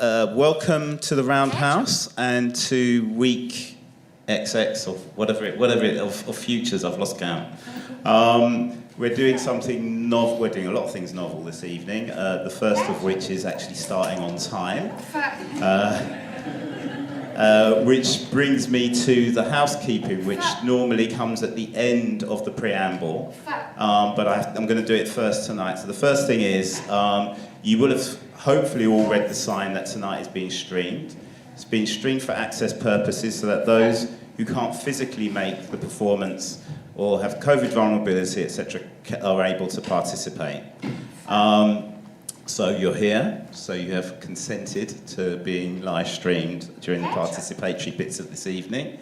welcome to the Roundhouse and to week XX or whatever of futures. I've lost count. We're doing something novel. We're doing a lot of things novel this evening. The first of which is actually starting on time, which brings me to the housekeeping, which normally comes at the end of the preamble. But I'm going to do it first tonight. So the first thing is, you will have hopefully all read the sign that tonight is being streamed. It's being streamed for access purposes so that those who can't physically make the performance or have COVID vulnerability, etc., are able to participate. So you're here, so you have consented to being live streamed during the participatory bits of this evening.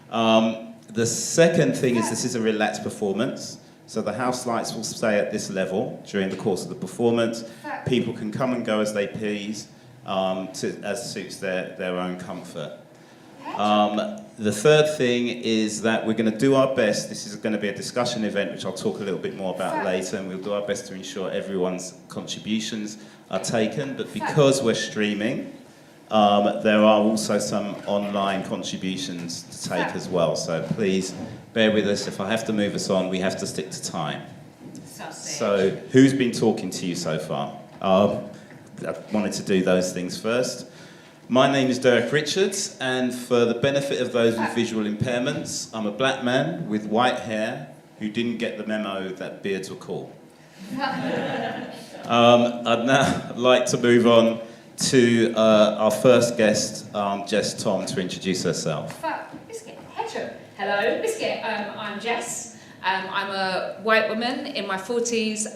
The second thing is this is a relaxed performance. So the house lights will stay at this level during the course of the performance. People can come and go as they please, as suits their own comfort. The third thing is that we're going to do our best. This is going to be a discussion event, which I'll talk a little bit more about later, and we'll do our best to ensure everyone's contributions are taken. But because we're streaming, there are also some online contributions to take as well. So please bear with us. If I have to move us on, we have to stick to time. So who's been talking to you so far? I wanted to do those things first. My name is Derek Richards, and for the benefit of those with visual impairments, I'm a black man with white hair who didn't get the memo that beards were cool. I'd now like to move on to our first guest, Jess Thom, to introduce herself. Hello, Biscuit. I'm Jess. I'm a white woman in my 40s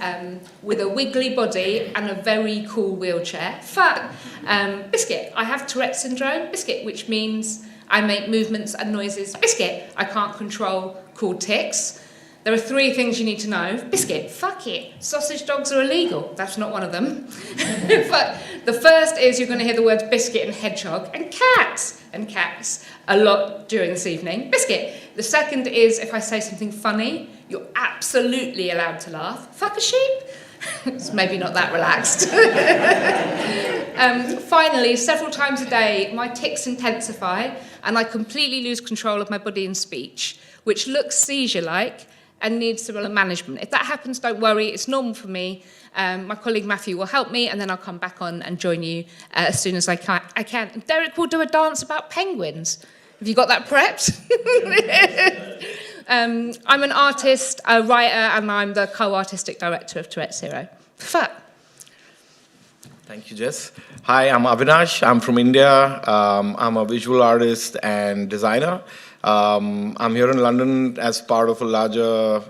with a wiggly body and a very cool wheelchair. Biscuit. I have Tourette's syndrome, Biscuit, which means I make movements and noises. Biscuit. I can't control called tics. There are 3 things you need to know. Biscuit, fuck it. Sausage dogs are illegal. That's not one of them. But the first is you're going to hear the words biscuit and hedgehog and cats a lot during this evening. Biscuit. The second is if I say something funny, you're absolutely allowed to laugh. Fuck a sheep. It's maybe not that relaxed. Finally, several times a day, my tics intensify and I completely lose control of my body and speech, which looks seizure-like and needs some management. If that happens, don't worry, it's normal for me. My colleague Matthew will help me, and then I'll come back on and join you as soon as I can. Derek will do a dance about penguins. Have you got that prepped? I'm an artist, a writer, and I'm the co-artistic director of Tourette's Hero. Fuck. Thank you, Jess. Hi, I'm Avinash. I'm from India. I'm a visual artist and designer. I'm here in London as part of a larger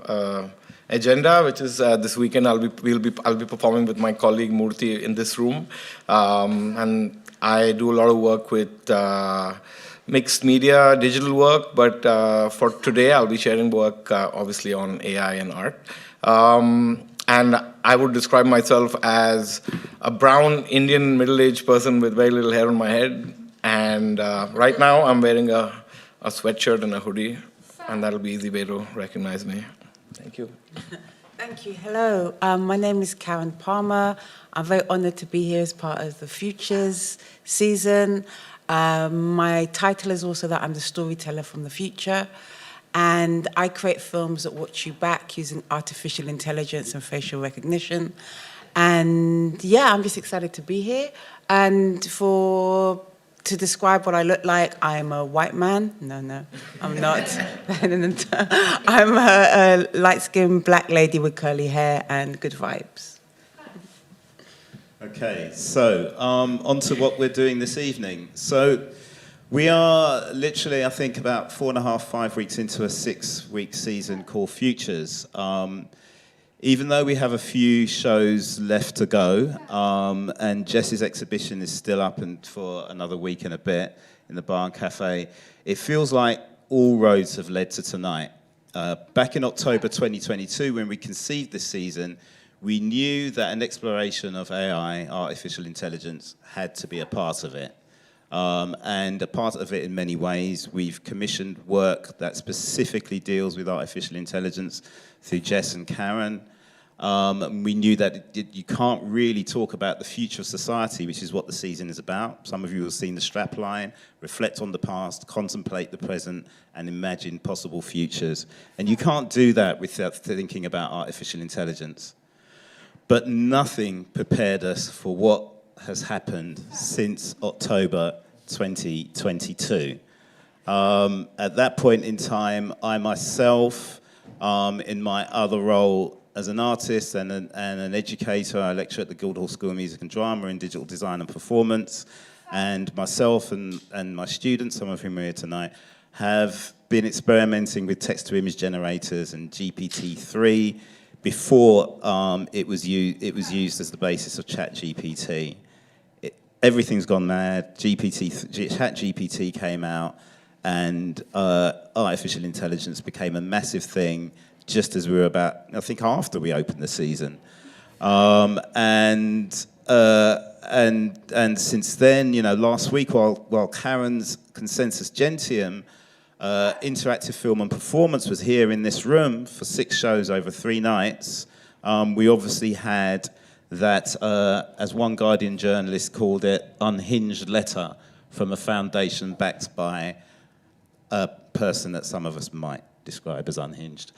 agenda, which is this weekend I'll be performing with my colleague Murthy in this room, and I do a lot of work with mixed media, digital work. But for today, I'll be sharing work obviously on AI and art. And I would describe myself as a brown Indian middle-aged person with very little hair on my head. And right now, I'm wearing a sweatshirt and a hoodie, and that'll be an easy way to recognize me. Thank you. Thank you. Hello. My name is Karen Palmer. I'm very honored to be here as part of the Futures season. My title is also that I'm the storyteller from the future. And I create films that watch you back using artificial intelligence and facial recognition. And yeah, I'm just excited to be here. And to describe what I look like, I'm a white man. No, I'm not. I'm a light-skinned black lady with curly hair and good vibes. Okay, so on to what we're doing this evening. So we are literally, I think, about 4.5, 5 weeks into a 6-week season called Futures. Even though we have a few shows left to go, and Jess's exhibition is still up and for another week and a bit in the bar and cafe, it feels like all roads have led to tonight. Back in October 2022, when we conceived this season, we knew that an exploration of AI, artificial intelligence, had to be a part of it. And a part of it in many ways. We've commissioned work that specifically deals with artificial intelligence through Jess and Karen. And we knew that you can't really talk about the future of society, which is what the season is about. Some of you have seen the strapline: reflect on the past, contemplate the present, and imagine possible futures. And you can't do that without thinking about artificial intelligence. But nothing prepared us for what has happened since October 2022. At that point in time, I myself, in my other role as an artist and an educator, I lecture at the Guildhall School of Music and Drama in digital design and performance, and myself and my students, some of whom are here tonight, have been experimenting with text-to-image generators and GPT-3 before it was used as the basis of ChatGPT. Everything's gone mad. ChatGPT came out, and artificial intelligence became a massive thing just as we were about, I think, after we opened the season. And since then, you know, last week, while Karen's Consensus Gentium interactive film and performance was here in this room for 6 shows over 3 nights, we obviously had that, as one Guardian journalist called it, unhinged letter from a foundation backed by a person that some of us might describe as unhinged.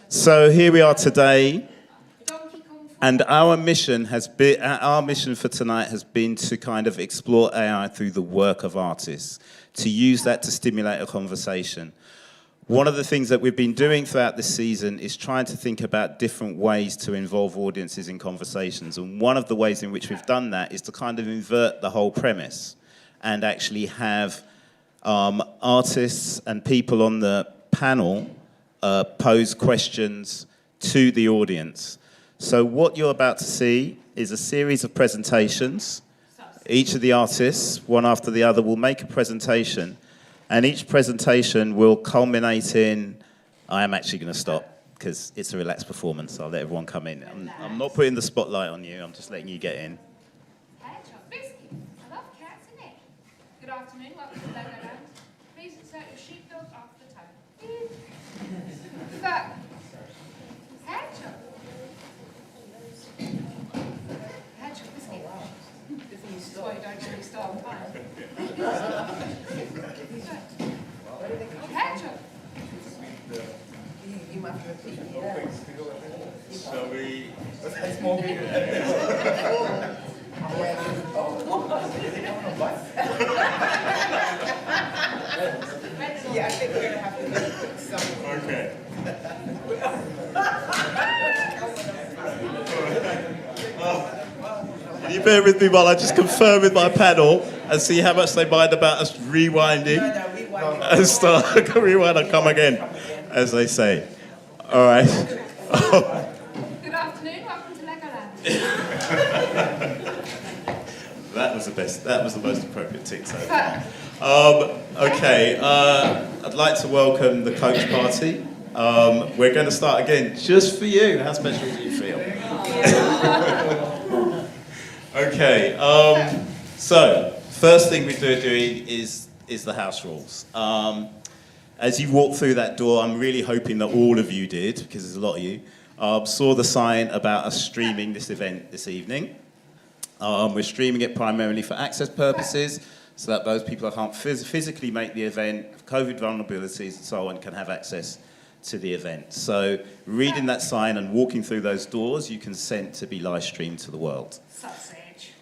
So here we are today, and our mission for tonight has been to kind of explore AI through the work of artists, to use that to stimulate a conversation. One of the things that we've been doing throughout this season is trying to think about different ways to involve audiences in conversations, and one of the ways in which we've done that is to kind of invert the whole premise and actually have artists and people on the panel pose questions to the audience. So what you're about to see is a series of presentations. Each of the artists, one after the other, will make a presentation, and each presentation will culminate in, I am actually going to stop because it's a relaxed performance. I'll let everyone come in. I'm not putting the spotlight on you, I'm just letting you get in. Good afternoon, welcome to Legoland. Please insert your sheepdog after the tone. So, Hedgehog. Hedgehog, biscuit. That's why you don't really start on time. Hedgehog. You might have to repeat, yeah. Shall we? Yeah, I think we're gonna have to make some. Okay. Can you bear with me while I just confirm with my panel and see how much they mind about us rewinding? No, rewind. And start, rewind and come again, as they say. All right. Good afternoon, welcome to Legoland. That was the best. That was the most appropriate tick so far. Okay, I'd like to welcome the coach party. We're going to start again just for you. How special do you feel? Okay, so first thing we're doing is the house rules. As you walk through that door, I'm really hoping that all of you did, because there's a lot of you, saw the sign about us streaming this event this evening. We're streaming it primarily for access purposes, so that those people that can't physically make the event, COVID vulnerabilities and so on, can have access to the event. So reading that sign and walking through those doors, you consent to be live streamed to the world. Sausage.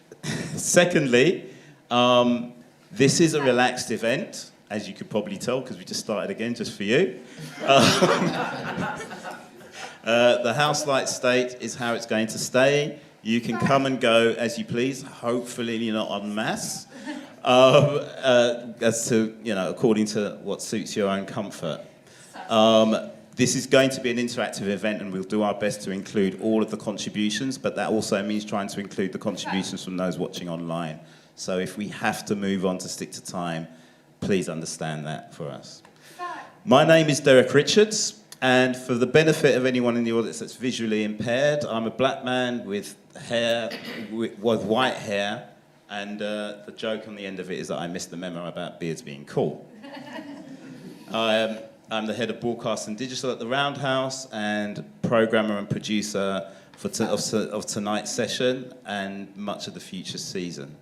Secondly, this is a relaxed event, as you could probably tell, because we just started again just for you. The house light state is how it's going to stay. You can come and go as you please, hopefully you're not en masse, as to, you know, according to what suits your own comfort. This is going to be an interactive event, and we'll do our best to include all of the contributions, but that also means trying to include the contributions from those watching online. So if we have to move on to stick to time, please understand that for us. My name is Derek Richards, and for the benefit of anyone in the audience that's visually impaired, I'm a black man with hair, with white hair, and the joke on the end of it is that I missed the memo about beards being cool. I'm the head of broadcast and digital at the Roundhouse and programmer and producer of tonight's session and much of the future season.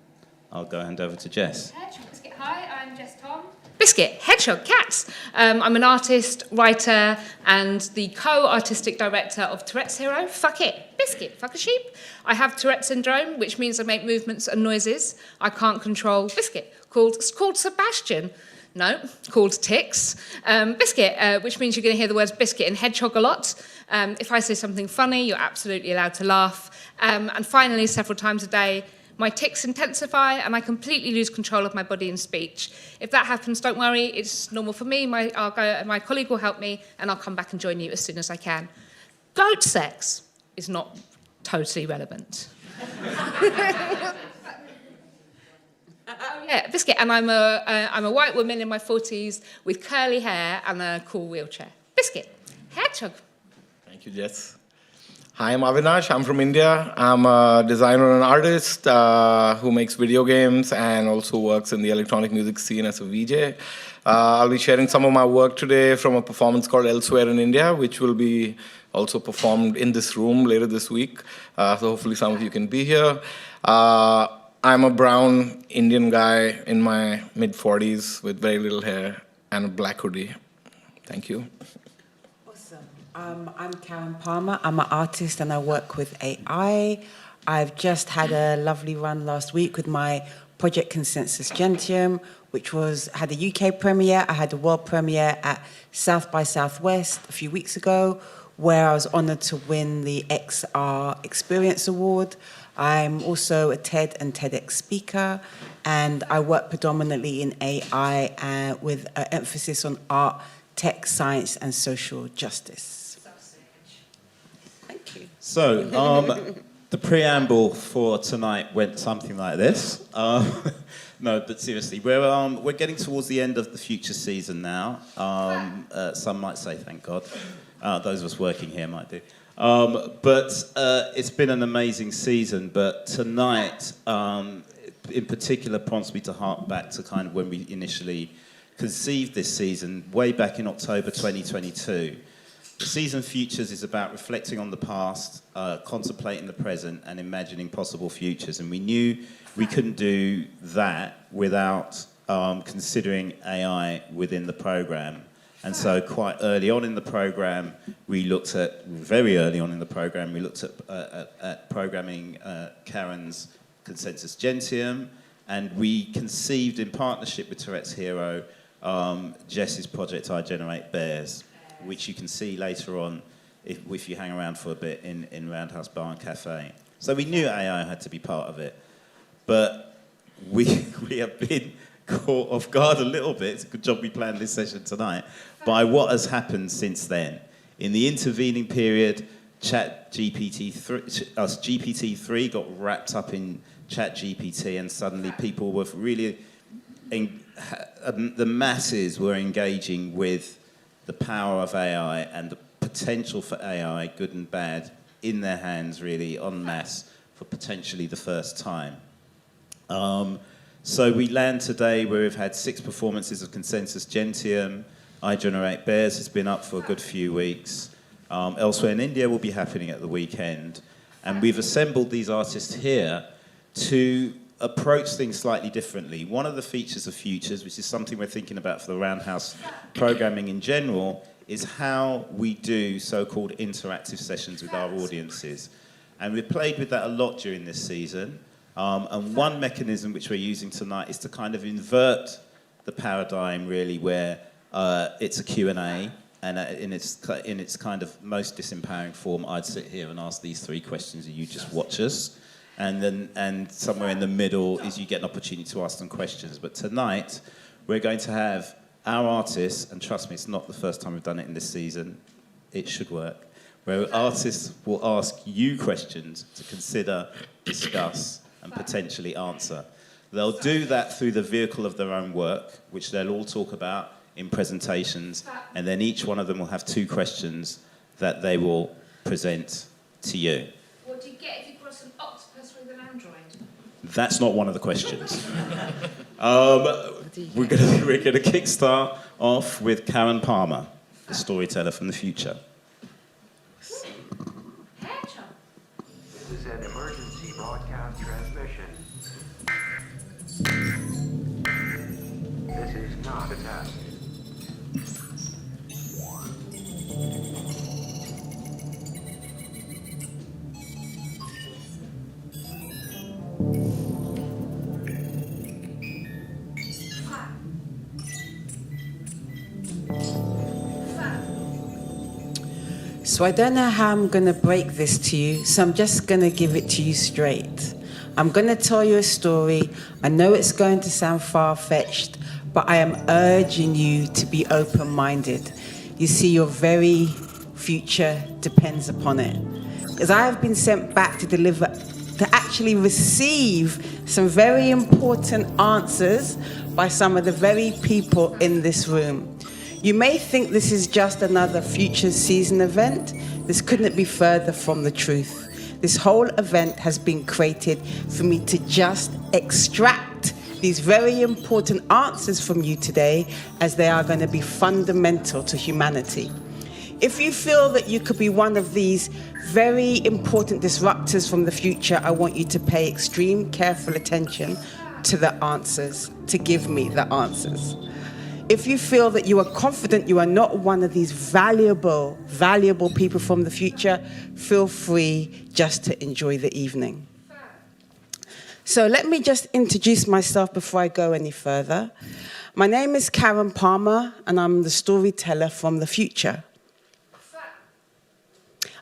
I'll go hand over to Jess. Hi, I'm Jess Thom. Biscuit, Hedgehog, Cats. I'm an artist, writer, and the co-artistic director of Tourette's Hero. Fuck it, Biscuit, fuck a sheep. I have Tourette syndrome, which means I make movements and noises I can't control. Biscuit, called Sebastian. No, called Ticks. Biscuit, which means you're going to hear the words biscuit and hedgehog a lot. If I say something funny, you're absolutely allowed to laugh. And finally, several times a day, my tics intensify and I completely lose control of my body and speech. If that happens, don't worry, it's normal for me. My colleague will help me and I'll come back and join you as soon as I can. Goat sex is not totally relevant. Oh yeah, Biscuit, and I'm a white woman in my 40s with curly hair and a cool wheelchair. Biscuit, hedgehog. Thank you, Jess. Hi, I'm Avinash. I'm from India. I'm a designer and artist who makes video games and also works in the electronic music scene as a VJ. I'll be sharing some of my work today from a performance called Elsewhere in India, which will be also performed in this room later this week. So hopefully some of you can be here. I'm a brown Indian guy in my mid-40s with very little hair and a black hoodie. Thank you. I'm Karen Palmer. I'm an artist and I work with AI. I've just had a lovely run last week with my project Consensus Gentium, which had a UK premiere. I had a world premiere at South by Southwest a few weeks ago, where I was honored to win the XR Experience Award. I'm also a TED and TEDx speaker, and I work predominantly in AI with an emphasis on art, tech, science, and social justice. Thank you. So, the preamble for tonight went something like this. No, but seriously, we're getting towards the end of the future season now. Some might say, thank God. Those of us working here might do. But it's been an amazing season. But tonight, in particular, prompts me to hark back to kind of when we initially conceived this season, way back in October 2022. The season Futures is about reflecting on the past, contemplating the present, and imagining possible futures. And we knew we couldn't do that without considering AI within the programme. And so quite early on in the programme, very early on in the programme, we looked at programming Karen's Consensus Gentium, and we conceived in partnership with Tourette's Hero, Jess's project I Generate Bears, which you can see later on if you hang around for a bit in Roundhouse Bar and Cafe. So we knew AI had to be part of it, but we have been caught off guard a little bit. It's a good job we planned this session tonight, by what has happened since then. In the intervening period, GPT-3 got wrapped up in ChatGPT, and suddenly people were really, the masses were engaging with the power of AI and the potential for AI, good and bad, in their hands really, en masse, for potentially the first time. So we land today where we've had 6 performances of Consensus Gentium. I Generate Bears has been up for a good few weeks. Elsewhere in India will be happening at the weekend. And we've assembled these artists here to approach things slightly differently. One of the features of Futures, which is something we're thinking about for the Roundhouse programming in general, is how we do so-called interactive sessions with our audiences. And we've played with that a lot during this season. And one mechanism which we're using tonight is to kind of invert the paradigm, really, where it's a Q&A, and in its kind of most disempowering form, I'd sit here and ask these 3 questions and you just watch us. And somewhere in the middle is you get an opportunity to ask them questions. But tonight, we're going to have our artists, and trust me, it's not the first time we've done it in this season, it should work, where artists will ask you questions to consider, discuss, and potentially answer. They'll do that through the vehicle of their own work, which they'll all talk about in presentations, and then each one of them will have 2 questions that they will present to you. What do you get if you cross an octopus with an android? That's not one of the questions. We're going to kickstart off with Karen Palmer, the storyteller from the future. This is an emergency broadcast transmission. This is not a test. So I don't know how I'm going to break this to you, so I'm just going to give it to you straight. I'm going to tell you a story. I know it's going to sound far-fetched, but I am urging you to be open-minded. You see, your very future depends upon it. Because I have been sent back to actually receive some very important answers by some of the very people in this room. You may think this is just another Future Season event. This couldn't be further from the truth. This whole event has been created for me to just extract these very important answers from you today, as they are going to be fundamental to humanity. If you feel that you could be one of these very important disruptors from the future, I want you to pay extreme careful attention to the answers, to give me the answers. If you feel that you are confident you are not one of these valuable people from the future, feel free just to enjoy the evening. So let me just introduce myself before I go any further. My name is Karen Palmer, and I'm the storyteller from the future.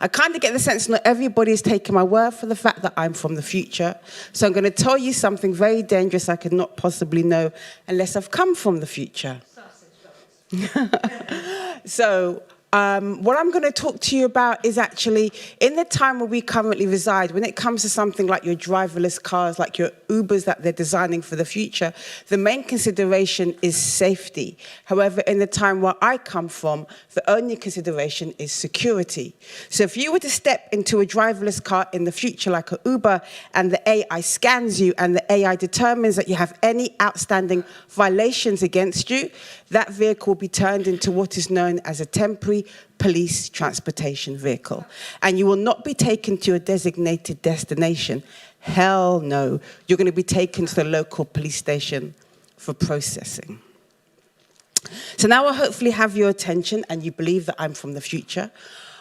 I kind of get the sense not everybody is taking my word for the fact that I'm from the future. So I'm going to tell you something very dangerous I could not possibly know unless I've come from the future. So what I'm going to talk to you about is actually in the time where we currently reside, when it comes to something like your driverless cars, like your Ubers that they're designing for the future, the main consideration is safety. However, in the time where I come from, the only consideration is security. So if you were to step into a driverless car in the future, like an Uber, and the AI scans you and the AI determines that you have any outstanding violations against you, that vehicle will be turned into what is known as a temporary police transportation vehicle. And you will not be taken to a designated destination. Hell no. You're going to be taken to the local police station for processing. So now I hopefully have your attention and you believe that I'm from the future.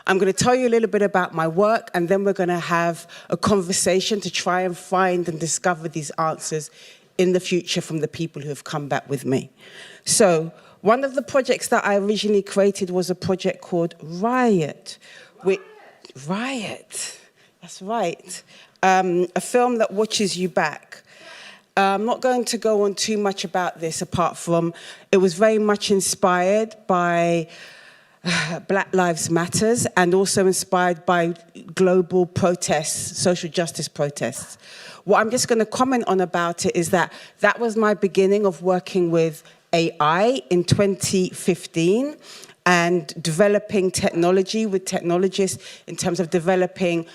I'm going to tell you a little bit about my work, and then we're going to have a conversation to try and find and discover these answers in the future from the people who have come back with me. So one of the projects that I originally created was a project called Riot. Riot, that's right. A film that watches you back. I'm not going to go on too much about this apart from it was very much inspired by Black Lives Matters and also inspired by global protests, social justice protests. What I'm just going to comment on about it is that that was my beginning of working with AI in 2015 and developing technology with technologists in terms of developing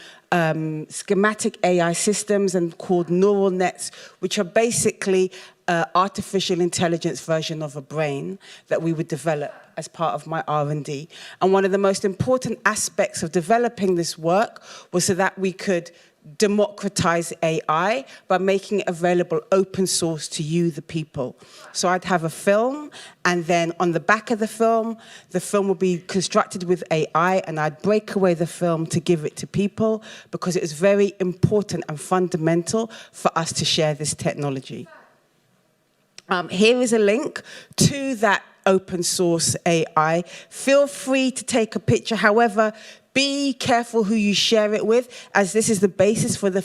schematic AI systems and called neural nets, which are basically artificial intelligence version of a brain that we would develop as part of my R&D. And one of the most important aspects of developing this work was so that we could democratize AI by making it available open source to you, the people. So I'd have a film, and then on the back of the film would be constructed with AI, and I'd break away the film to give it to people because it was very important and fundamental for us to share this technology. Here is a link to that open source AI. Feel free to take a picture. However, be careful who you share it with, as this is the basis for the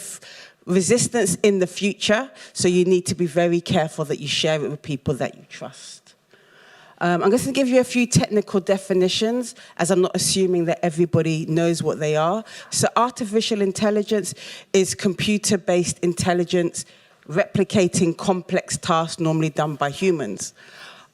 resistance in the future. So you need to be very careful that you share it with people that you trust. I'm going to give you a few technical definitions, as I'm not assuming that everybody knows what they are. So artificial intelligence is computer-based intelligence replicating complex tasks normally done by humans.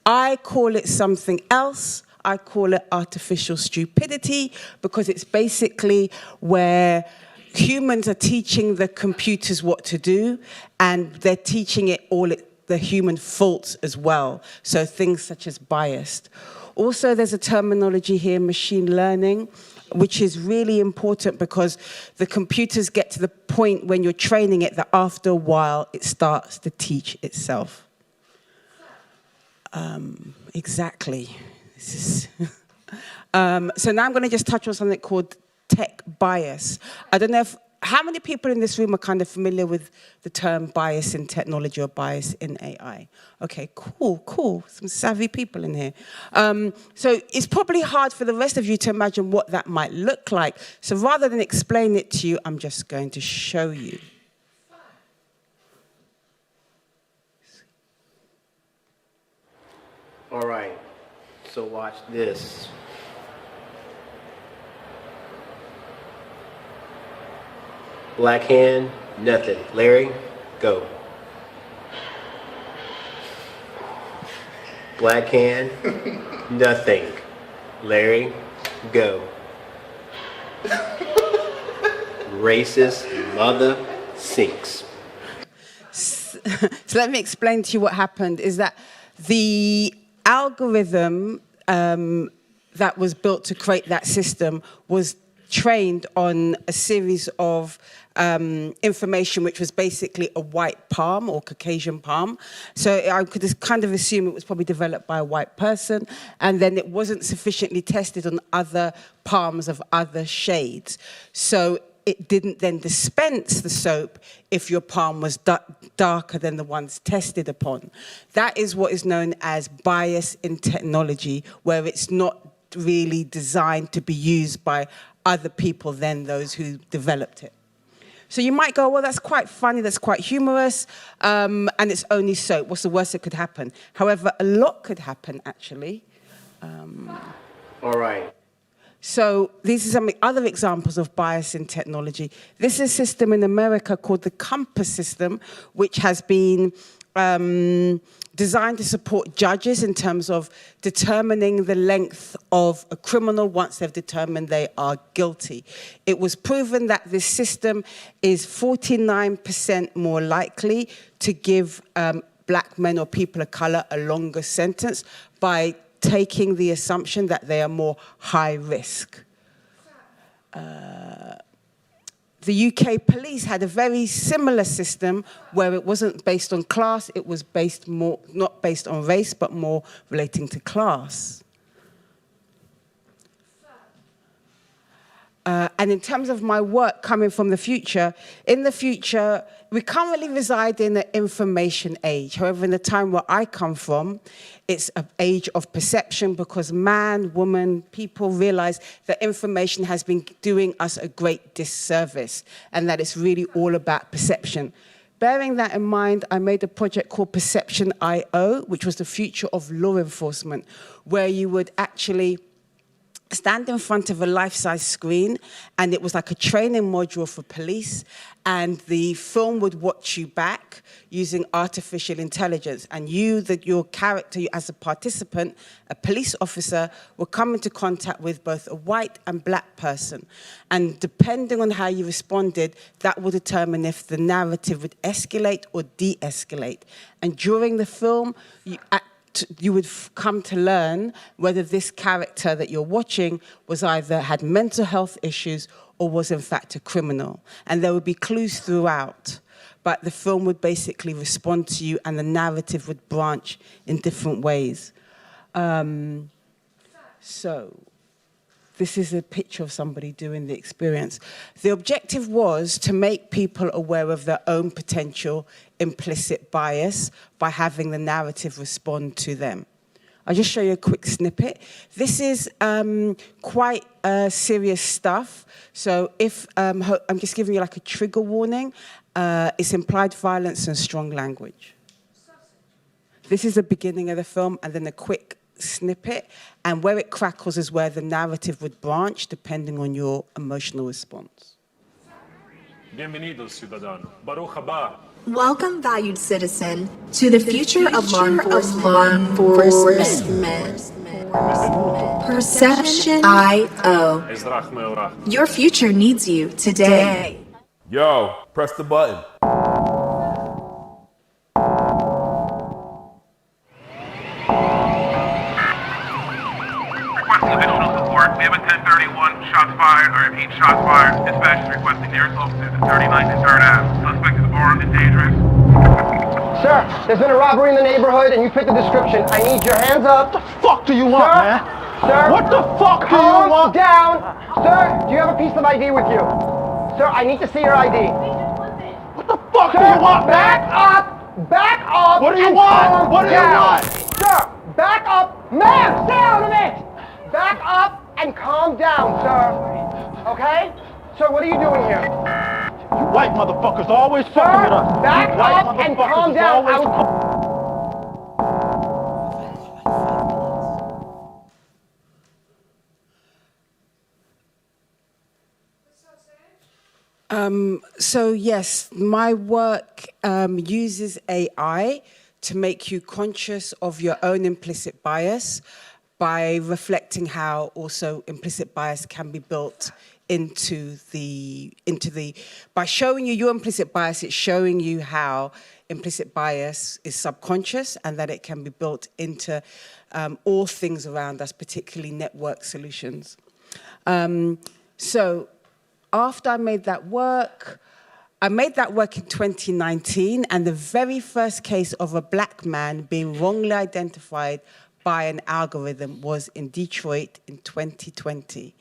I call it something else. I call it artificial stupidity because it's basically where humans are teaching the computers what to do, and they're teaching it all the human faults as well. So things such as biased. Also, there's a terminology here, machine learning, which is really important because the computers get to the point when you're training it that after a while it starts to teach itself. Exactly. This is so now I'm going to just touch on something called tech bias. I don't know if, how many people in this room are kind of familiar with the term bias in technology or bias in AI? Okay, cool. Some savvy people in here. So it's probably hard for the rest of you to imagine what that might look like. So rather than explain it to you, I'm just going to show you. All right, so watch this. Black hand, nothing. Larry, go. Black hand, nothing. Larry, go. Racist mother sinks. So let me explain to you what happened, is that the algorithm that was built to create that system was trained on a series of information which was basically a white palm or Caucasian palm. So I could just kind of assume it was probably developed by a white person, and then it wasn't sufficiently tested on other palms of other shades. So it didn't then dispense the soap if your palm was darker than the ones tested upon. That is what is known as bias in technology, where it's not really designed to be used by other people than those who developed it. So you might go, well, that's quite funny, that's quite humorous, and it's only soap. What's the worst that could happen? However, a lot could happen, actually. All right. So these are some other examples of bias in technology. This is a system in America called the Compass system, which has been designed to support judges in terms of determining the length of a criminal once they've determined they are guilty. It was proven that this system is 49% more likely to give black men or people of color a longer sentence by taking the assumption that they are more high risk. The UK police had a very similar system where it wasn't based on class, it was based more, not based on race, but more relating to class. And in terms of my work coming from the future, in the future, we currently reside in an information age. However, in the time where I come from, it's an age of perception because man, woman, people realize that information has been doing us a great disservice and that it's really all about perception. Bearing that in mind, I made a project called Perception IO, which was the future of law enforcement, where you would actually stand in front of a life-size screen, and it was like a training module for police, and the film would watch you back using artificial intelligence. And your character, as a participant, a police officer, will come into contact with both a white and black person. And depending on how you responded, that will determine if the narrative would escalate or de-escalate. And during the film, you would come to learn whether this character that you're watching was either had mental health issues or was in fact a criminal. And there would be clues throughout, but the film would basically respond to you and the narrative would branch in different ways. So this is a picture of somebody doing the experience. The objective was to make people aware of their own potential implicit bias by having the narrative respond to them. I'll just show you a quick snippet. This is quite serious stuff. So if I'm just giving you like a trigger warning, it's implied violence and strong language. This is the beginning of the film, and then a quick snippet, and where it crackles is where the narrative would branch depending on your emotional response. Bienvenido, ciudadano. Baruch haba. Welcome, valued citizen, to the future of law enforcement. Perception IO. Ezrach meorach. Your future needs you today. Yo, press the button. We have a 1031, shots fired, I repeat, shots fired. Dispatch is requesting nearest officers at 39th and 3rd Ave. Suspect is armed and dangerous. Sir, there's been a robbery in the neighborhood and you fit the description. I need your hands up. What the fuck do you want, man? Sir, What the fuck do you want? Calm down. Sir, do you have a piece of ID with you? Sir, I need to see your ID. What the fuck do you want, back man? up! Back up! What do you and want? calm What do you down. want? Sir, back up! Ma'am, stay out of it! Back up and calm down, sir. Okay? Sir, what are you doing here? You white motherfuckers always fucking with us. Back You white up and motherfuckers calm is down. always So yes, my work uses AI to make you conscious of your own implicit bias by reflecting how also implicit bias can be built into the by showing you your implicit bias. It's showing you how implicit bias is subconscious and that it can be built into all things around us, particularly network solutions. So after I made that work in 2019, and the very first case of a black man being wrongly identified by an algorithm was in Detroit in 2020.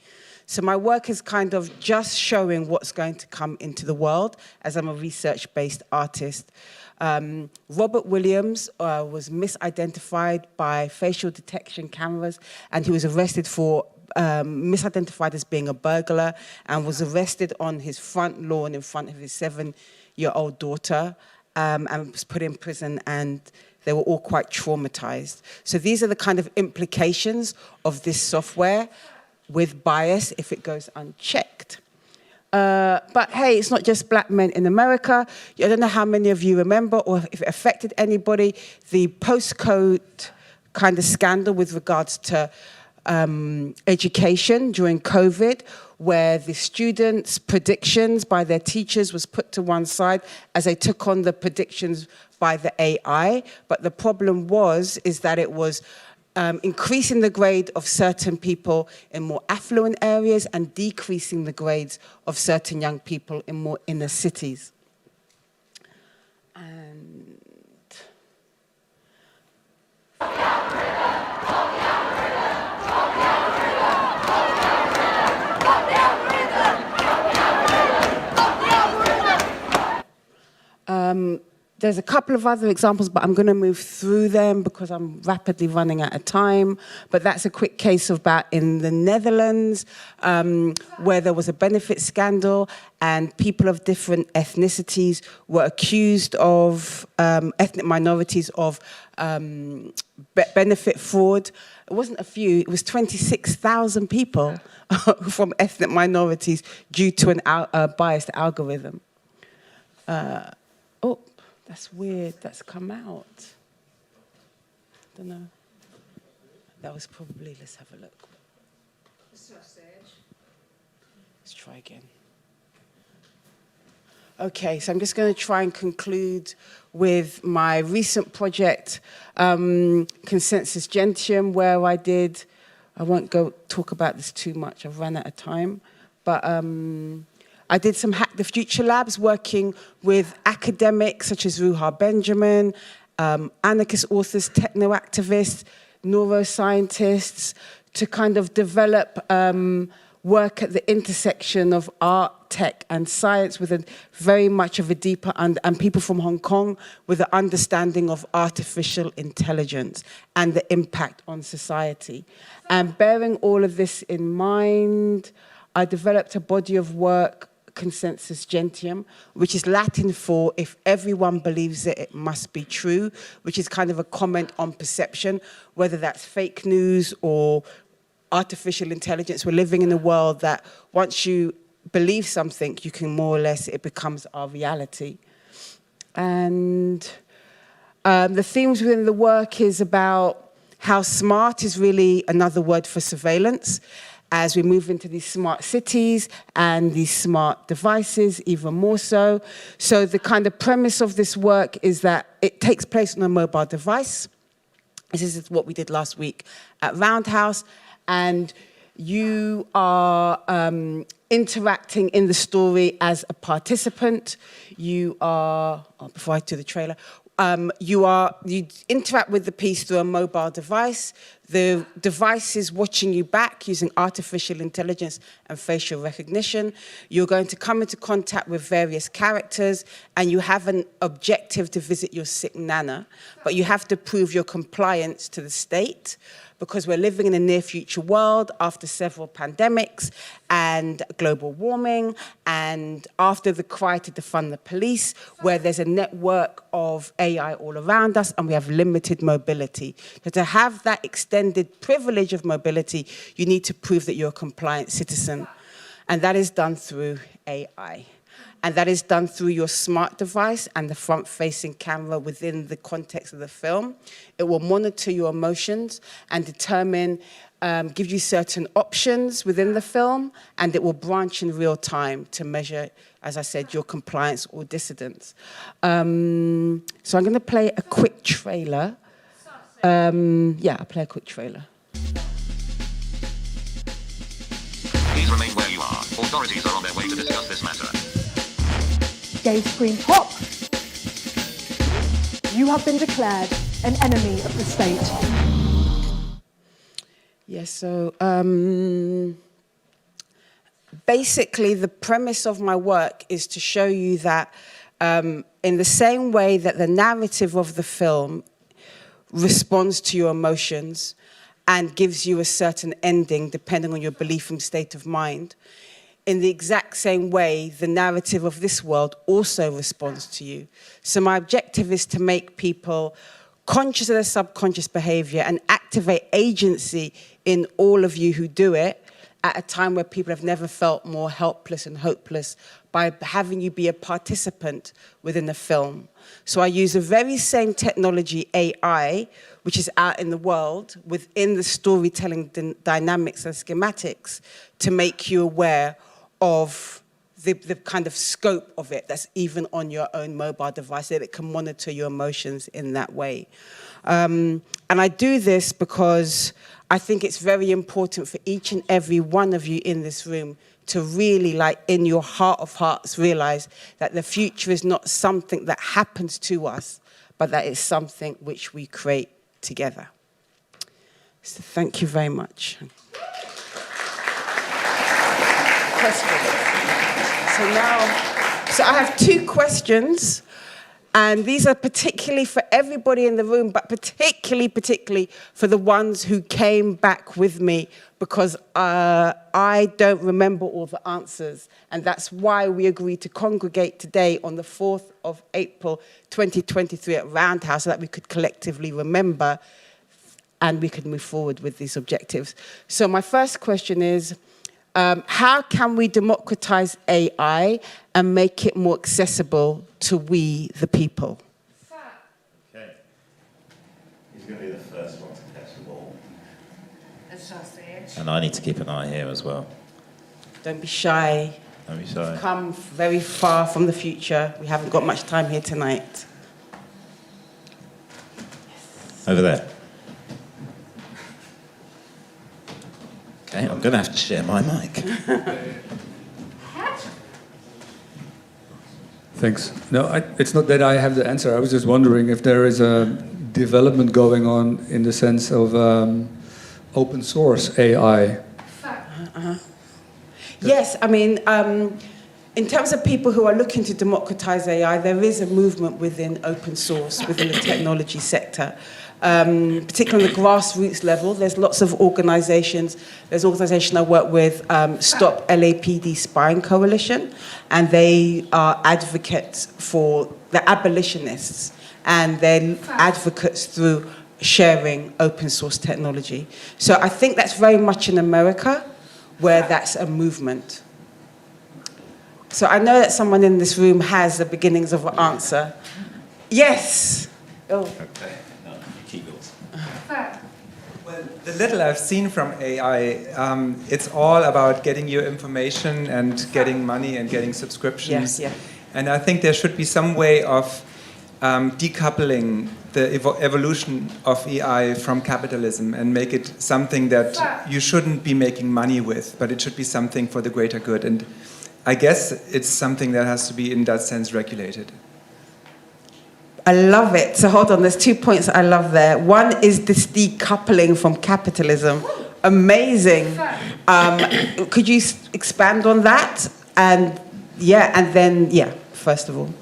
So my work is kind of just showing what's going to come into the world as I'm a research-based artist. Robert Williams was misidentified by facial detection cameras, and he was arrested for misidentified as being a burglar, and was arrested on his front lawn in front of his 7-year-old daughter, and was put in prison, and they were all quite traumatized. So these are the kind of implications of this software with bias if it goes unchecked. But hey, it's not just black men in America. I don't know how many of you remember, or if it affected anybody, the postcode kind of scandal with regards to education during COVID, where the students' predictions by their teachers was put to one side as they took on the predictions by the AI. But the problem is that it was increasing the grade of certain people in more affluent areas and decreasing the grades of certain young people in more inner cities. And there's a couple of other examples, but I'm going to move through them because I'm rapidly running out of time. But that's a quick case about in the Netherlands, where there was a benefit scandal and people of different ethnicities were accused of, ethnic minorities of benefit fraud. It wasn't a few, it was 26,000 people from ethnic minorities due to a biased algorithm. Oh, that's weird, that's come out. Don't know. That was probably, let's have a look. Let's try again. Okay, so I'm just going to try and conclude with my recent project, Consensus Gentium, where I won't talk about this too much, I've run out of time, but I did some Hack the Future labs working with academics such as Ruha Benjamin, anarchist authors, techno-activists, neuroscientists, to kind of develop work at the intersection of art, tech, and science with a very much of a deeper, and people from Hong Kong with an understanding of artificial intelligence and the impact on society. And bearing all of this in mind, I developed a body of work, Consensus Gentium, which is Latin for if everyone believes it, it must be true, which is kind of a comment on perception, whether that's fake news or artificial intelligence. We're living in a world that once you believe something, you can more or less, it becomes our reality. And the themes within the work is about how smart is really another word for surveillance, as we move into these smart cities and these smart devices, even more so. So the kind of premise of this work is that it takes place on a mobile device. This is what we did last week at Roundhouse. And You are interacting in the story as a participant. You are, before I do the trailer, you interact with the piece through a mobile device. The device is watching you back using artificial intelligence and facial recognition. You're going to come into contact with various characters, and you have an objective to visit your sick nana, but you have to prove your compliance to the state, because we're living in a near future world after several pandemics and global warming, and after the cry to defund the police, where there's a network of AI all around us and we have limited mobility. So to have that extended privilege of mobility, you need to prove that you're a compliant citizen. And that is done through AI. And that is done through your smart device and the front-facing camera within the context of the film. It will monitor your emotions and determine, give you certain options within the film, and it will branch in real time to measure, as I said, your compliance or dissidence. So I'm going to play a quick trailer. I'll play a quick trailer. Please remain where you are. Authorities are on their way to discuss this matter. Gay scream pop. You have been declared an enemy of the state. Yes, so basically the premise of my work is to show you that in the same way that the narrative of the film responds to your emotions and gives you a certain ending depending on your belief and state of mind, in the exact same way, the narrative of this world also responds to you. So my objective is to make people conscious of their subconscious behavior and activate agency in all of you who do it at a time where people have never felt more helpless and hopeless by having you be a participant within the film. So I use the very same technology, AI, which is out in the world, within the storytelling dynamics and schematics, to make you aware of the kind of scope of it that's even on your own mobile device, that it can monitor your emotions in that way. And I do this because I think it's very important for each and every one of you in this room to really, like, in your heart of hearts, realize that the future is not something that happens to us, but that it's something which we create together. So thank you very much. So I have two questions, and these are particularly for everybody in the room, but particularly for the ones who came back with me, because I don't remember all the answers, and that's why we agreed to congregate today on the 4th of April 2023 at Roundhouse, so that we could collectively remember and we could move forward with these objectives. So my first question is, how can we democratize AI and make it more accessible to we, the people? Okay. He's going to be the first one to catch the ball. And I need to keep an eye here as well. Don't be shy. Don't be shy. We've come very far from the future. We haven't got much time here tonight. Over there. Okay, I'm going to have to share my mic. Thanks. No, it's not that I have the answer. I was just wondering if there is a development going on in the sense of open source AI. Yes, I mean, in terms of people who are looking to democratize AI, there is a movement within open source, within the technology sector. Particularly on the grassroots level, there's lots of organizations. There's an organization I work with, Stop LAPD Spying Coalition, and they are advocates they're abolitionists, and they're advocates through sharing open source technology. So I think that's very much in America, where that's a movement. So I know that someone in this room has the beginnings of an answer. Yes. Oh. Okay. Well, the little I've seen from AI, it's all about getting your information and getting money and getting subscriptions. Yes, yeah. And I think there should be some way of decoupling the evolution of AI from capitalism and make it something that you shouldn't be making money with, but it should be something for the greater good. And I guess it's something that has to be, in that sense, regulated. I love it. So hold on, there's 2 points I love there. One is this decoupling from capitalism. Amazing. Could you expand on that? And then, first of all.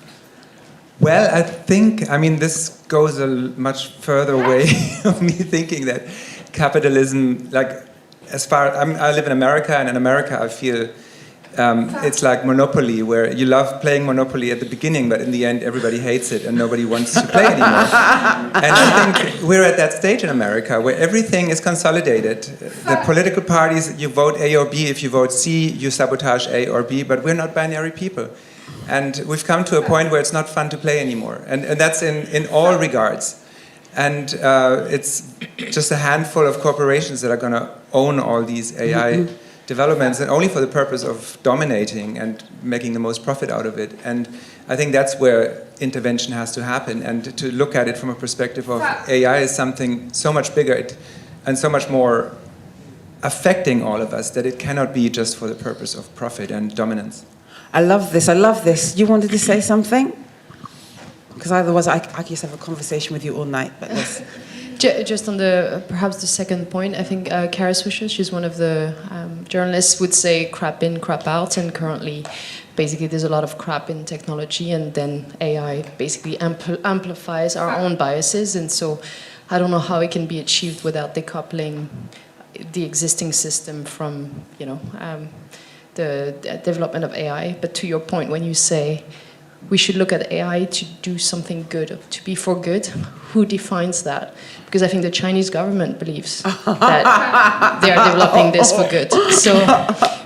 Well, I think, this goes a much further way of me thinking that capitalism, I live in America, and in America I feel it's like Monopoly, where you love playing Monopoly at the beginning, but in the end everybody hates it and nobody wants to play anymore. And I think we're at that stage in America where everything is consolidated. The political parties, you vote A or B. If you vote C, you sabotage A or B, but we're not binary people. And we've come to a point where it's not fun to play anymore. And that's in all regards. And it's just a handful of corporations that are going to own all these AI developments, and only for the purpose of dominating and making the most profit out of it. And I think that's where intervention has to happen. And to look at it from a perspective of AI is something so much bigger and so much more affecting all of us that it cannot be just for the purpose of profit and dominance. I love this. You wanted to say something? Because otherwise I could just have a conversation with you all night. But just on perhaps the second point, I think Kara Swisher, she's one of the journalists, would say crap in, crap out, and currently basically there's a lot of crap in technology, and then AI basically amplifies our own biases, and so I don't know how it can be achieved without decoupling the existing system from, the development of AI. But to your point, when you say we should look at AI to do something good, to be for good, who defines that? Because I think the Chinese government believes that they are developing this for good. So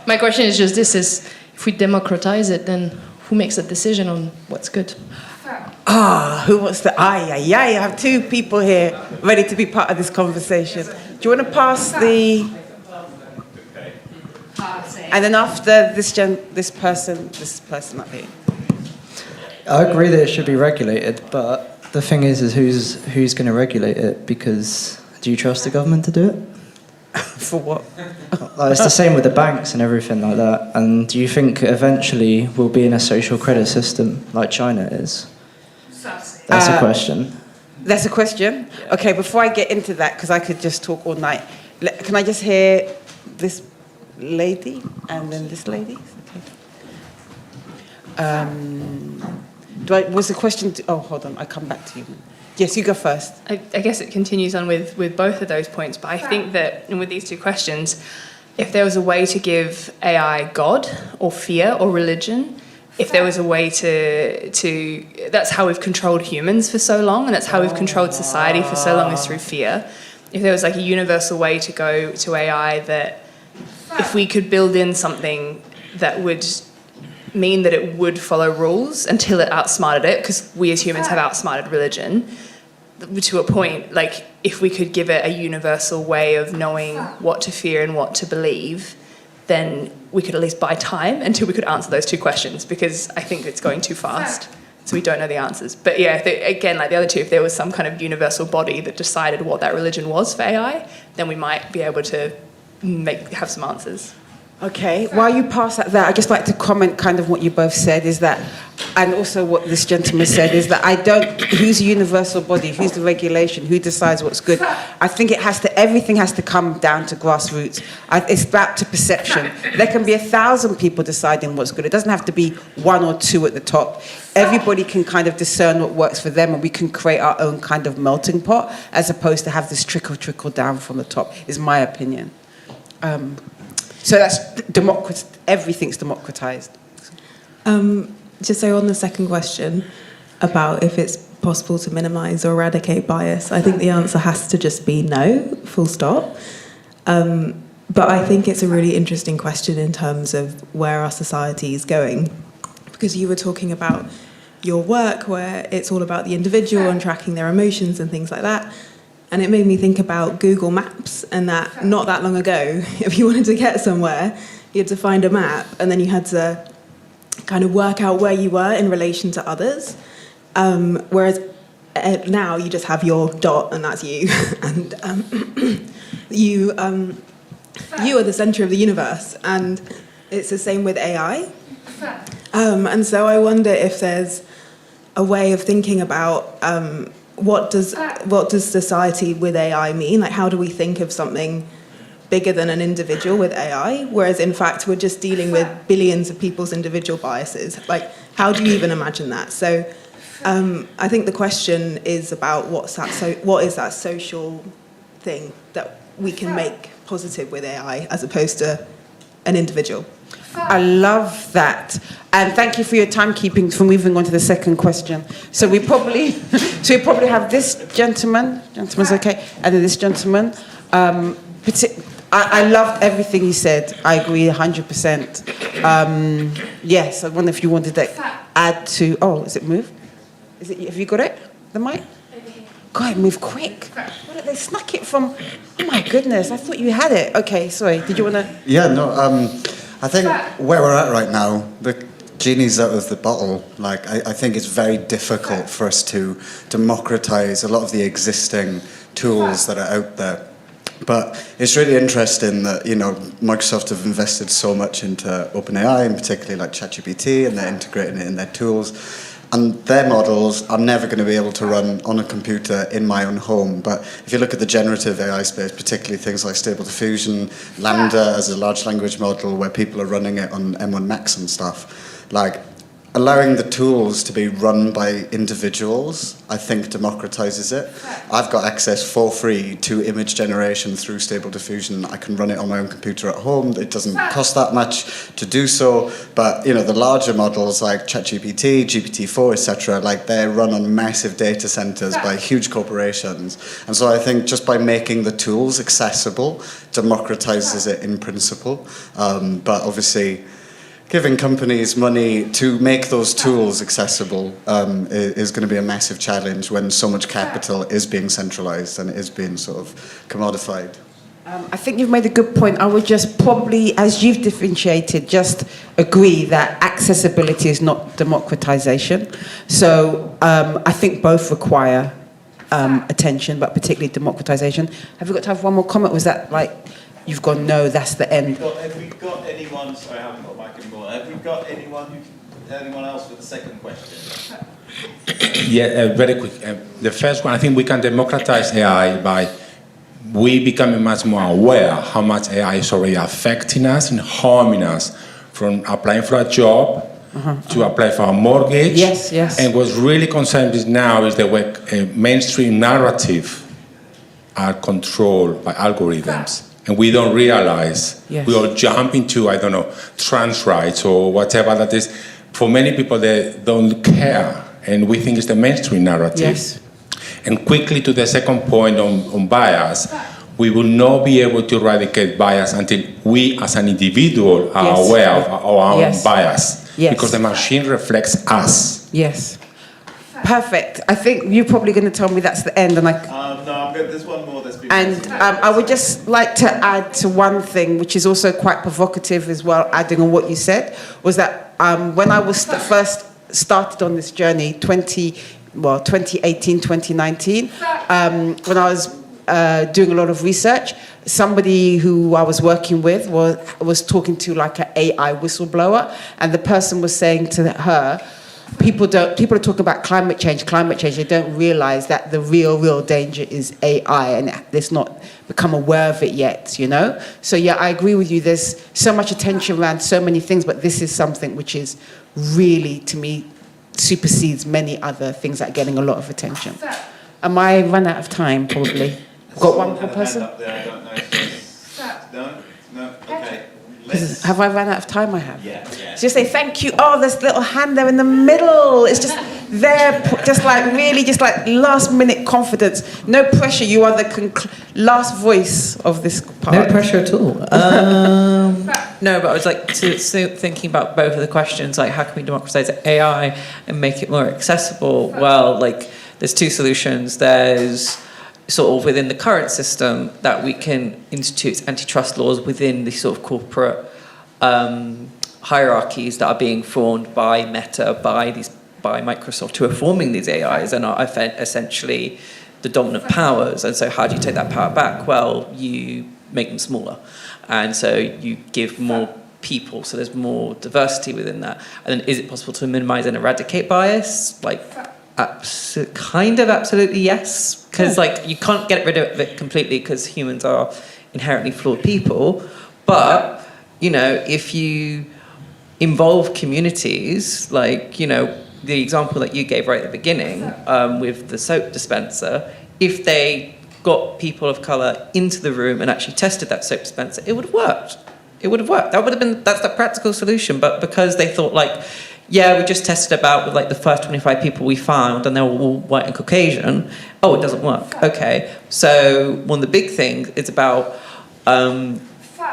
my question is just this, if we democratize it, then who makes a decision on what's good? Who wants to... I have two people here ready to be part of this conversation. Do you want to pass the... And then after this person up here. I agree that it should be regulated, but the thing is who's going to regulate it? Because do you trust the government to do it? For what? It's the same with the banks and everything like that. And do you think eventually we'll be in a social credit system like China is? That's a question. That's a question? Okay, before I get into that, because I could just talk all night, can I just hear this lady and then this lady? Okay. Was the question... hold on, I come back to you. Yes, you go first. I guess it continues on with both of those points, but I think that with these two questions, if there was a way to give AI God or fear or religion, if there was a way to that's how we've controlled humans for so long, and that's how we've controlled society for so long, is through fear. If there was like a universal way to go to AI, that if we could build in something that would mean that it would follow rules until it outsmarted it, because we as humans have outsmarted religion to a point, like if we could give it a universal way of knowing what to fear and what to believe, then we could at least buy time until we could answer those two questions, because I think it's going too fast, so we don't know the answers. But yeah, again, like the other two, if there was some kind of universal body that decided what that religion was for AI, then we might be able to have some answers. Okay, while you pass that there, I'd just like to comment kind of what you both said, is that, and also what this gentleman said, is that who's the universal body, who's the regulation, who decides what's good? I think everything has to come down to grassroots. It's back to perception. There can be 1,000 people deciding what's good. It doesn't have to be one or two at the top. Everybody can kind of discern what works for them, and we can create our own kind of melting pot, as opposed to have this trickle down from the top, is my opinion. So that's everything's democratized. Just so on the second question about if it's possible to minimize or eradicate bias, I think the answer has to just be no, full stop. But I think it's a really interesting question in terms of where our society is going. Because you were talking about your work where it's all about the individual and tracking their emotions and things like that. And it made me think about Google Maps, and that not that long ago, if you wanted to get somewhere, you had to find a map, and then you had to kind of work out where you were in relation to others. Whereas now you just have your dot and that's you, and you are the center of the universe, and it's the same with AI. And so I wonder if there's a way of thinking about what does society with AI mean? Like, how do we think of something bigger than an individual with AI, whereas in fact we're just dealing with billions of people's individual biases? Like, how do you even imagine that? So I think the question is about what is that social thing that we can make positive with AI as opposed to an individual. I love that. And thank you for your timekeeping for moving on to the second question. So we probably have this gentleman's okay, and then this gentleman. I loved everything you said. I agree 100%. Yes, I wonder if you wanted to add to. Oh, is it move? Is it? Have you got it? The mic? God, move quick. They snuck it from. Oh my goodness! I thought you had it. Okay, sorry. Did you want to? Yeah, no. I think where we're at right now, the genie's out of the bottle. Like, I think it's very difficult for us to democratize a lot of the existing tools that are out there. But it's really interesting that, Microsoft have invested so much into OpenAI, and particularly like ChatGPT, and they're integrating it in their tools. And their models are never going to be able to run on a computer in my own home. But if you look at the generative AI space, particularly things like Stable Diffusion, Lambda as a large language model where people are running it on M1 Max and stuff, like allowing the tools to be run by individuals, I think democratizes it. I've got access for free to image generation through Stable Diffusion. I can run it on my own computer at home. It doesn't cost that much to do so. But, the larger models like ChatGPT, GPT-4, etc., like they're run on massive data centers by huge corporations. And so I think just by making the tools accessible, democratizes it in principle. But obviously, giving companies money to make those tools accessible is going to be a massive challenge when so much capital is being centralized and is being sort of commodified. I think you've made a good point. I would just probably, as you've differentiated, just agree that accessibility is not democratization. So I think both require attention, but particularly democratization. Have we got time for one more comment? Was that like, you've gone, no, that's the end? Have we got anyone, sorry, I haven't got a mic anymore. Have we got anyone else with the second question? Yeah, very quick. The first one, I think we can democratize AI by we becoming much more aware how much AI is already affecting us and harming us, from applying for a job to apply for a mortgage. Yes, yes. And what's really concerning now is the way mainstream narrative are controlled by algorithms. And we don't realize, we all jump into, trans rights or whatever that is. For many people, they don't care, and we think it's the mainstream narrative. Yes. And quickly to the second point on bias, we will not be able to eradicate bias until we as an individual are aware of our own bias. Yes. Because the machine reflects us. Yes. Perfect. I think you're probably going to tell me that's the end, and No, I'm good. There's one more that's been. And I would just like to add to one thing, which is also quite provocative as well, adding on what you said, was that when I was first started on this journey, 2018, 2019, when I was doing a lot of research, somebody who I was working with was talking to like an AI whistleblower, and the person was saying to her, people are talking about climate change, they don't realize that the real danger is AI, and they've not become aware of it yet, So yeah, I agree with you. There's so much attention around so many things, but this is something which is really, to me, supersedes many other things that are getting a lot of attention. Am I run out of time, probably? Got one more person? Up there, I don't know if no, okay. Have I run out of time? I have. Yeah. So just say thank you. Oh, there's a little hand there in the middle. It's just there, just like last minute confidence. No pressure. You are the last voice of this part. No pressure at all. No, but I was thinking about both of the questions, like how can we democratize AI and make it more accessible? Well, there's two solutions. There's sort of within the current system that we can institute antitrust laws within the sort of corporate hierarchies that are being formed by Meta, by by Microsoft, who are forming these AIs and are essentially the dominant powers. And so how do you take that power back? Well, you make them smaller. And so you give more people, so there's more diversity within that. And then is it possible to minimize and eradicate bias? Like, absolutely yes. Because like you can't get rid of it completely because humans are inherently flawed people. But, you know, if you involve communities, like, you know, the example that you gave right at the beginning with the soap dispenser, if they got people of colour into the room and actually tested that soap dispenser, it would have worked. It would have worked. That's the practical solution. But because they thought like, yeah, we just tested about with like the first 25 people we found and they were all white and Caucasian, oh, it doesn't work. Okay. So one of the big things is about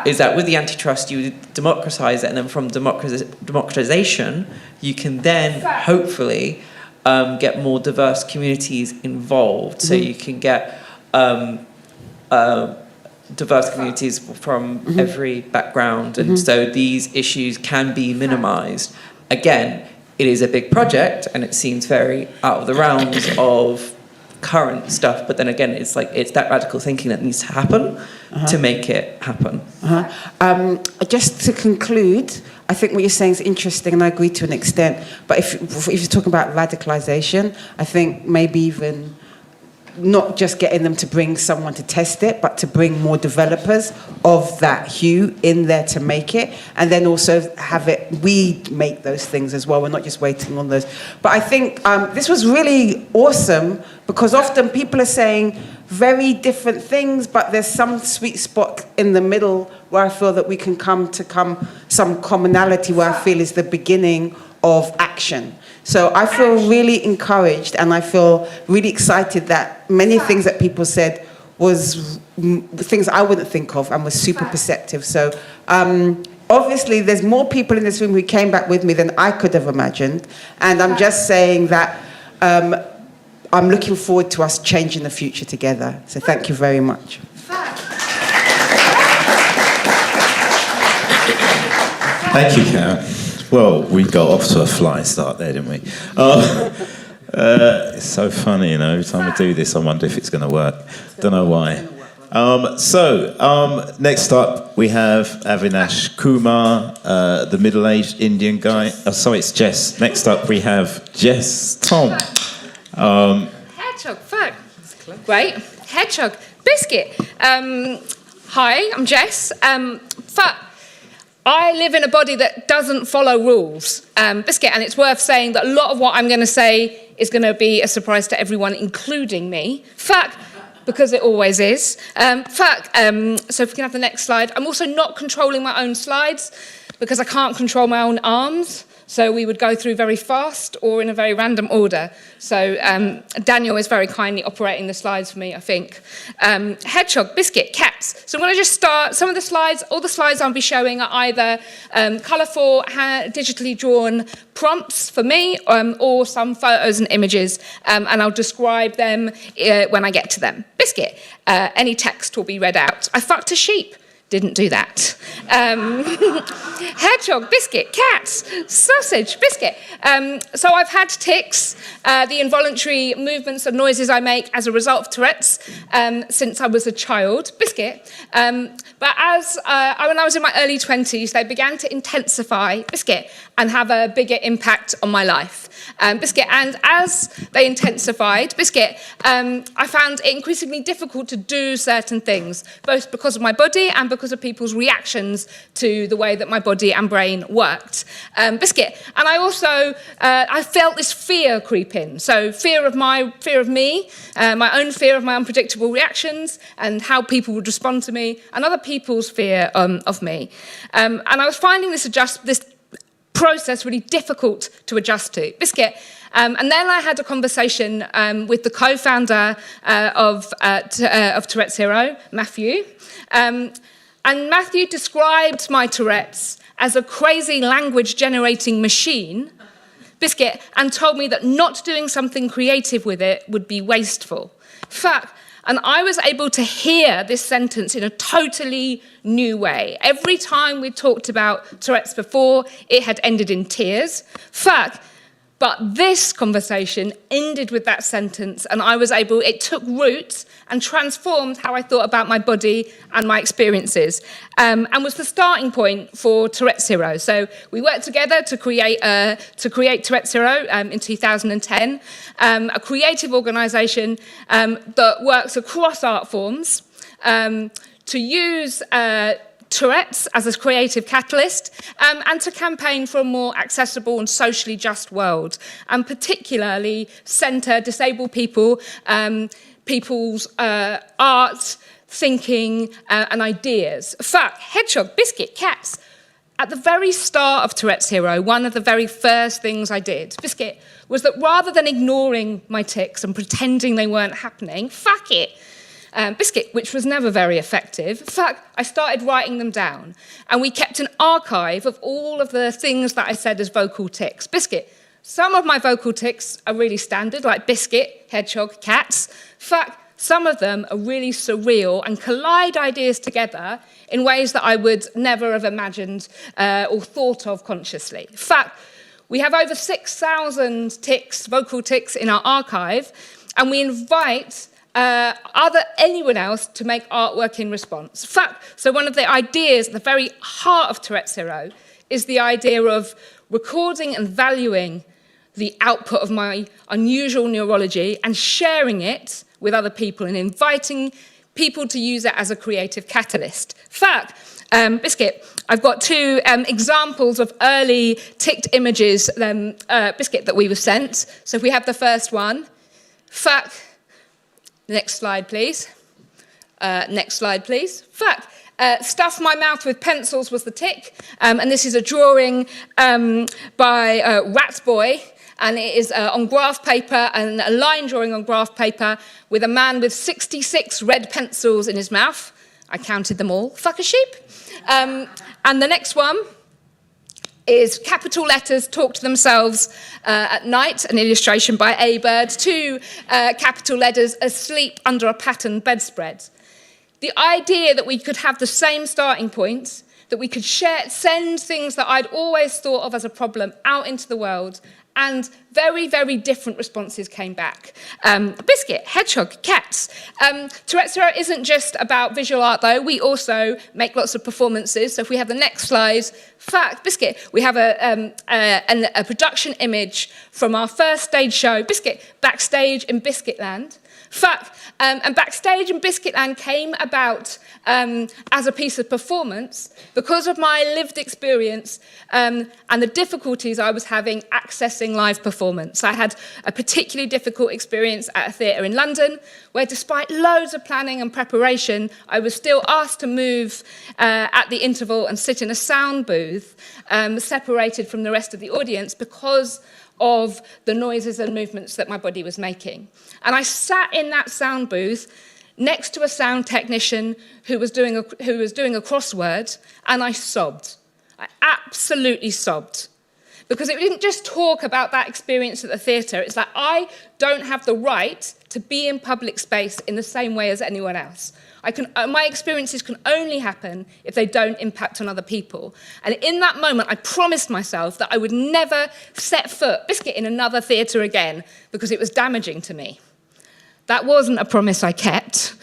is that with the antitrust, you democratize it, and then from democratization, you can then hopefully get more diverse communities involved. So you can get diverse communities from every background, and so these issues can be minimized. Again, it is a big project, and it seems very out of the realms of current stuff, but then again, it's that radical thinking that needs to happen to make it happen. Just to conclude, I think what you're saying is interesting, and I agree to an extent. But if you're talking about radicalization, I think maybe even not just getting them to bring someone to test it, but to bring more developers of that hue in there to make it, and then also have it, we make those things as well. We're not just waiting on those. But I think this was really awesome, because often people are saying very different things, but there's some sweet spot in the middle where I feel that we can come some commonality where I feel is the beginning of action. So I feel really encouraged, and I feel really excited that many things that people said was things I wouldn't think of and was super perceptive. So obviously there's more people in this room who came back with me than I could have imagined. And I'm just saying that I'm looking forward to us changing the future together. So thank you very much. Thank you, Karen. Well, we got off to a flying start there, didn't we? It's so funny, you know. Every time I do this, I wonder if it's going to work. Don't know why. Next up, we have Avinash, Kumar, the middle-aged Indian guy. Oh, sorry, it's Jess. Next up, we have Jess Thom. Hedgehog, fuck. Great. Hedgehog. Biscuit. Hi, I'm Jess. Fuck. I live in a body that doesn't follow rules. Biscuit, and it's worth saying that a lot of what I'm going to say is going to be a surprise to everyone, including me. Fuck, because it always is. Fuck, so if we can have the next slide. I'm also not controlling my own slides because I can't control my own arms. So we would go through very fast or in a very random order. So Daniel is very kindly operating the slides for me, I think. Hedgehog, biscuit, cats. So I'm going to just start. Some of the slides, all the slides I'll be showing are either colourful, digitally drawn prompts for me, or some photos and images, and I'll describe them when I get to them. Biscuit, any text will be read out. I fucked a sheep. Didn't do that. Hedgehog, biscuit, cats, sausage, biscuit. So I've had tics, the involuntary movements and noises I make as a result of Tourette's since I was a child, biscuit. But as when I was in my early 20s, they began to intensify, biscuit, and have a bigger impact on my life. Biscuit, and as they intensified, biscuit, I found it increasingly difficult to do certain things, both because of my body and because of people's reactions to the way that my body and brain worked. Biscuit, and I also I felt this fear creep in. So fear of me, my own fear of my unpredictable reactions and how people would respond to me, and other people's fear of me. And I was finding this process really difficult to adjust to. Biscuit. And then I had a conversation with the co-founder of Tourette's Hero, Matthew. And Matthew described my Tourette's as a crazy language-generating machine, biscuit, and told me that not doing something creative with it would be wasteful. Fuck. And I was able to hear this sentence in a totally new way. Every time we talked about Tourette's before, it had ended in tears. Fuck. But this conversation ended with that sentence, and it took root and transformed how I thought about my body and my experiences, and was the starting point for Tourette's Hero. So we worked together to create Tourette's Hero in 2010, a creative organisation that works across art forms to use Tourette's as a creative catalyst, and to campaign for a more accessible and socially just world, and particularly centre disabled people, people's art, thinking, and ideas. Fuck, hedgehog, biscuit, cats. At the very start of Tourette's Hero, one of the very first things I did, biscuit, was that rather than ignoring my tics and pretending they weren't happening, fuck it, biscuit, which was never very effective. In fact, I started writing them down, and we kept an archive of all of the things that I said as vocal tics. Biscuit, some of my vocal tics are really standard, like biscuit, hedgehog, cats. In fact, some of them are really surreal and collide ideas together in ways that I would never have imagined or thought of consciously. In fact, we have over 6,000 tics, vocal tics, in our archive, and we invite anyone else to make artwork in response. In fact, so one of the ideas at the very heart of Tourette's Hero is the idea of recording and valuing the output of my unusual neurology and sharing it with other people and inviting people to use it as a creative catalyst. In fact, biscuit, I've got two examples of early ticked images, biscuit, that we were sent. So if we have the first one, fact. Next slide, please. Next slide, please. Fact. Stuff my mouth with pencils was the tick. And this is a drawing by Rat Boy. And it is on graph paper, and a line drawing on graph paper with a man with 66 red pencils in his mouth. I counted them all. Fuck a sheep. And the next one is capital letters talk to themselves at night, an illustration by A Bird, two capital letters asleep under a patterned bedspread. The idea that we could have the same starting point, that we could send things that I'd always thought of as a problem out into the world, and very, very different responses came back. Biscuit, hedgehog, cats. Tourette's Hero isn't just about visual art, though. We also make lots of performances. So if we have the next slide, fact, biscuit, we have a production image from our first stage show, biscuit, backstage in Biscuitland. Fact, and backstage in Biscuitland came about as a piece of performance because of my lived experience and the difficulties I was having accessing live performance. I had a particularly difficult experience at a theatre in London where, despite loads of planning and preparation, I was still asked to move at the interval and sit in a sound booth separated from the rest of the audience because of the noises and movements that my body was making. And I sat in that sound booth next to a sound technician who was doing a crossword, and I sobbed. I absolutely sobbed. Because it didn't just talk about that experience at the theatre, it's like I don't have the right to be in public space in the same way as anyone else. My experiences can only happen if they don't impact on other people. And in that moment, I promised myself that I would never set foot, biscuit, in another theatre again because it was damaging to me. That wasn't a promise I kept.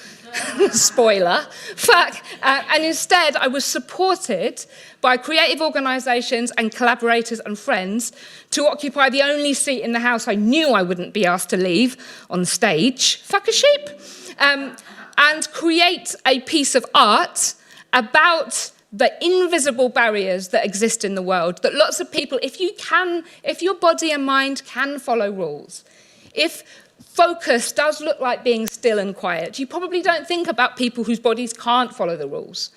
Spoiler. Fuck. And instead, I was supported by creative organisations and collaborators and friends to occupy the only seat in the house I knew I wouldn't be asked to leave on stage. Fuck a sheep. And create a piece of art about the invisible barriers that exist in the world, that lots of people, if your body and mind can follow rules, if focus does look like being still and quiet, you probably don't think about people whose bodies can't follow the rules.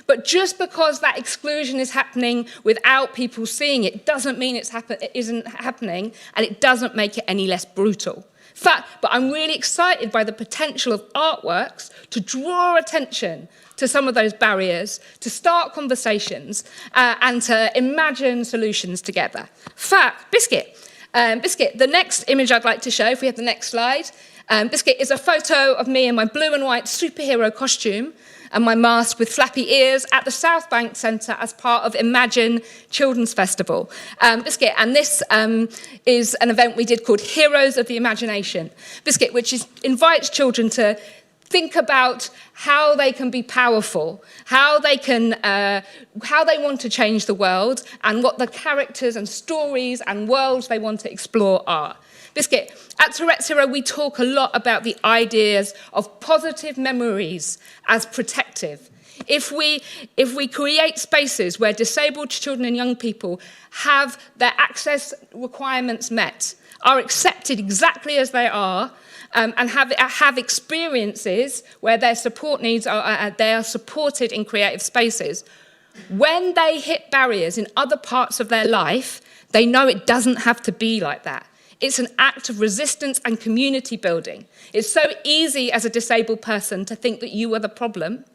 But just because that exclusion is happening without people seeing it doesn't mean it isn't happening, and it doesn't make it any less brutal. Fact, but I'm really excited by the potential of artworks to draw attention to some of those barriers, to start conversations, and to imagine solutions together. Fact, biscuit. Biscuit, the next image I'd like to show, if we have the next slide, Biscuit is a photo of me in my blue and white superhero costume and my mask with flappy ears at the South Bank Centre as part of Imagine Children's Festival. Biscuit, and this is an event we did called Heroes of the Imagination. Biscuit, which invites children to think about how they can be powerful, how they want to change the world, and what the characters and stories and worlds they want to explore are. Biscuit, at Tourette's Hero, we talk a lot about the ideas of positive memories as protective. If we create spaces where disabled children and young people have their access requirements met, are accepted exactly as they are, and have experiences where their support needs they are supported in creative spaces, when they hit barriers in other parts of their life, they know it doesn't have to be like that. It's an act of resistance and community building. It's so easy as a disabled person to think that you are the problem.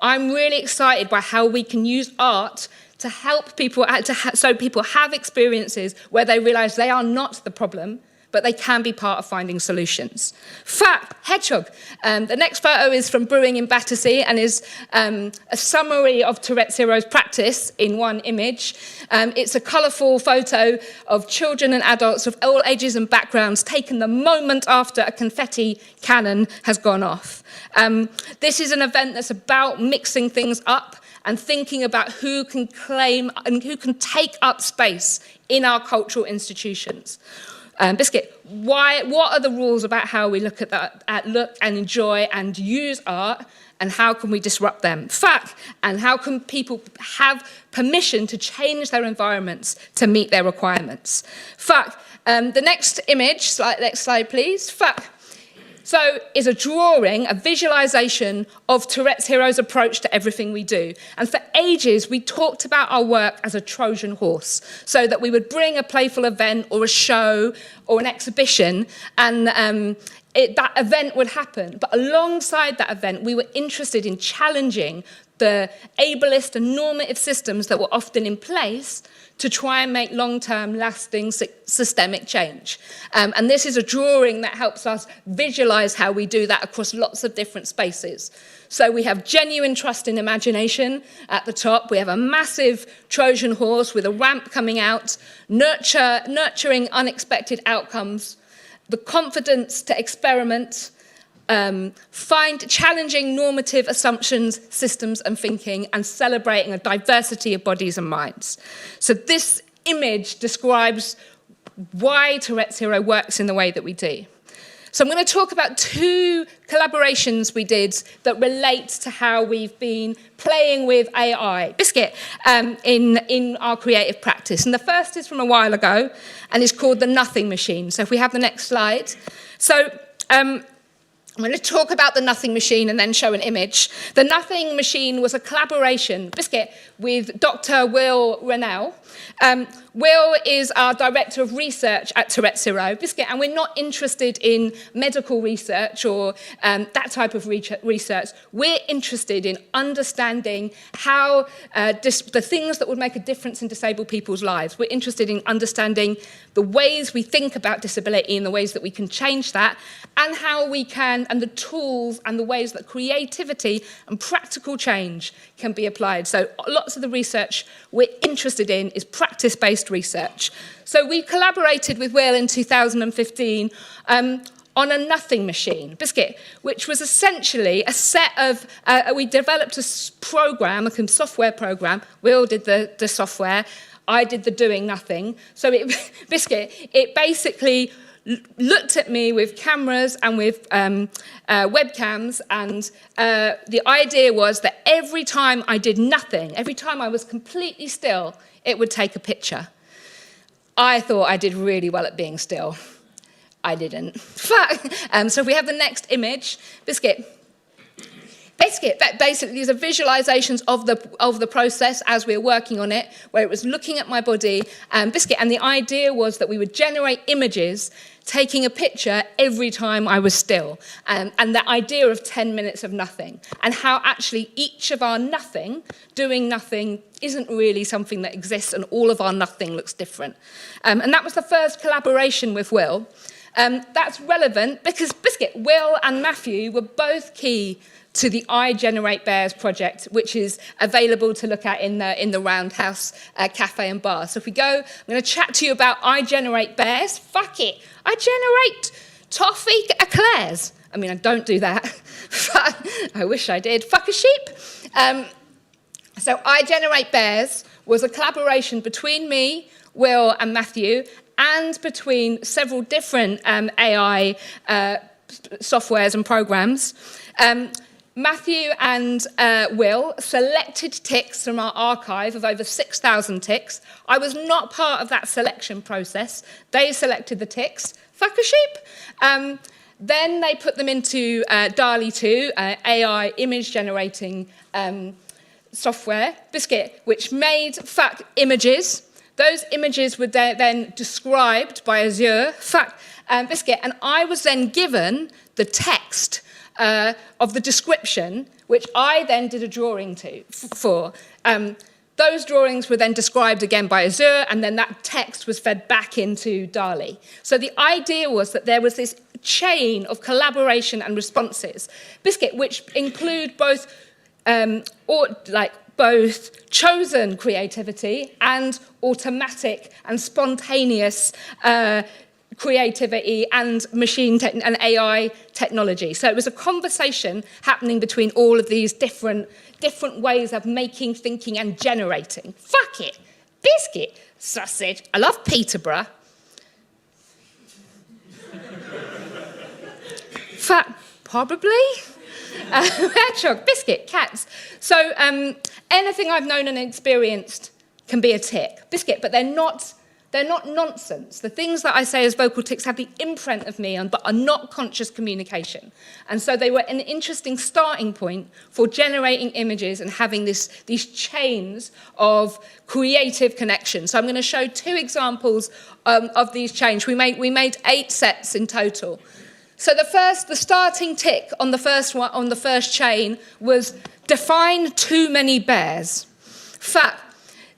I'm really excited by how we can use art to help people, so people have experiences where they realise they are not the problem, but they can be part of finding solutions. Fat hedgehog. The next photo is from Brewing in Battersea and is a summary of Tourette's Hero's practice in one image. It's a colourful photo of children and adults of all ages and backgrounds taken the moment after a confetti cannon has gone off. This is an event that's about mixing things up and thinking about who can claim and who can take up space in our cultural institutions. Biscuit, what are the rules about how we look at that, look and enjoy and use art, and how can we disrupt them? Fact, and how can people have permission to change their environments to meet their requirements? Fact, the next image, next slide please. Fact. So is a drawing, a visualization of Tourette's Hero's approach to everything we do. And for ages, we talked about our work as a Trojan horse, so that we would bring a playful event or a show or an exhibition, and that event would happen. But alongside that event, we were interested in challenging the ableist and normative systems that were often in place to try and make long-term, lasting, systemic change. And this is a drawing that helps us visualize how we do that across lots of different spaces. So we have genuine trust in imagination at the top. We have a massive Trojan horse with a ramp coming out, nurturing unexpected outcomes, the confidence to experiment, find challenging normative assumptions, systems and thinking, and celebrating a diversity of bodies and minds. So this image describes why Tourette's Hero works in the way that we do. So I'm going to talk about two collaborations we did that relate to how we've been playing with AI, Biscuit, in our creative practice. And the first is from a while ago, and it's called the Nothing Machine. So if we have the next slide. So I'm going to talk about the Nothing Machine and then show an image. The Nothing Machine was a collaboration, Biscuit, with Dr. Will Rennell. Will is our Director of Research at Tourette's Hero, Biscuit, and we're not interested in medical research or that type of research. We're interested in understanding how the things that would make a difference in disabled people's lives. We're interested in understanding the ways we think about disability and the ways that we can change that, and how we can, and the tools and the ways that creativity and practical change can be applied. So lots of the research we're interested in is practice-based research. So we collaborated with Will in 2015 on a Nothing Machine, Biscuit, which was essentially a set of, we developed a program, a software program. Will did the software, I did the doing nothing. So Biscuit, it basically looked at me with cameras and with webcams, and the idea was that every time I did nothing, every time I was completely still, it would take a picture. I thought I did really well at being still. I didn't. So if we have the next image, Biscuit, basically, these are visualizations of the process as we were working on it, where it was looking at my body, Biscuit, and the idea was that we would generate images taking a picture every time I was still, and the idea of 10 minutes of nothing, and how actually each of our nothing, doing nothing, isn't really something that exists, and all of our nothing looks different. And that was the first collaboration with Will. That's relevant because Biscuit, Will and Matthew were both key to the I Generate Bears project, which is available to look at in the Roundhouse cafe and bar. So if we go, I'm going to chat to you about I Generate Bears. Fuck it. I generate toffee eclairs. I mean, I don't do that. I wish I did. Fuck a sheep. So I Generate Bears was a collaboration between me, Will and Matthew, and between several different AI softwares and programs. Matthew and Will selected ticks from our archive of over 6,000 ticks. I was not part of that selection process. They selected the ticks. Fuck a sheep. Then they put them into DALL-E 2, AI image generating software, Biscuit, which made images. Those images were then described by Azure, Biscuit, and I was then given the text of the description, which I then did a drawing for. Those drawings were then described again by Azure, and then that text was fed back into DALL-E. So the idea was that there was this chain of collaboration and responses, Biscuit, which include both both chosen creativity and automatic and spontaneous creativity and and AI technology. So it was a conversation happening between all of these different ways of making, thinking, and generating. Fuck it. Biscuit. Sausage. I love Peterborough. Probably. Hedgehog, Biscuit, cats. So anything I've known and experienced can be a tick. Biscuit, but they're not nonsense. The things that I say as vocal tics have the imprint of me but are not conscious communication. And so they were an interesting starting point for generating images and having these chains of creative connections. So I'm going to show 2 examples of these chains. We made 8 sets in total. So the starting tick on the first chain was define too many bears.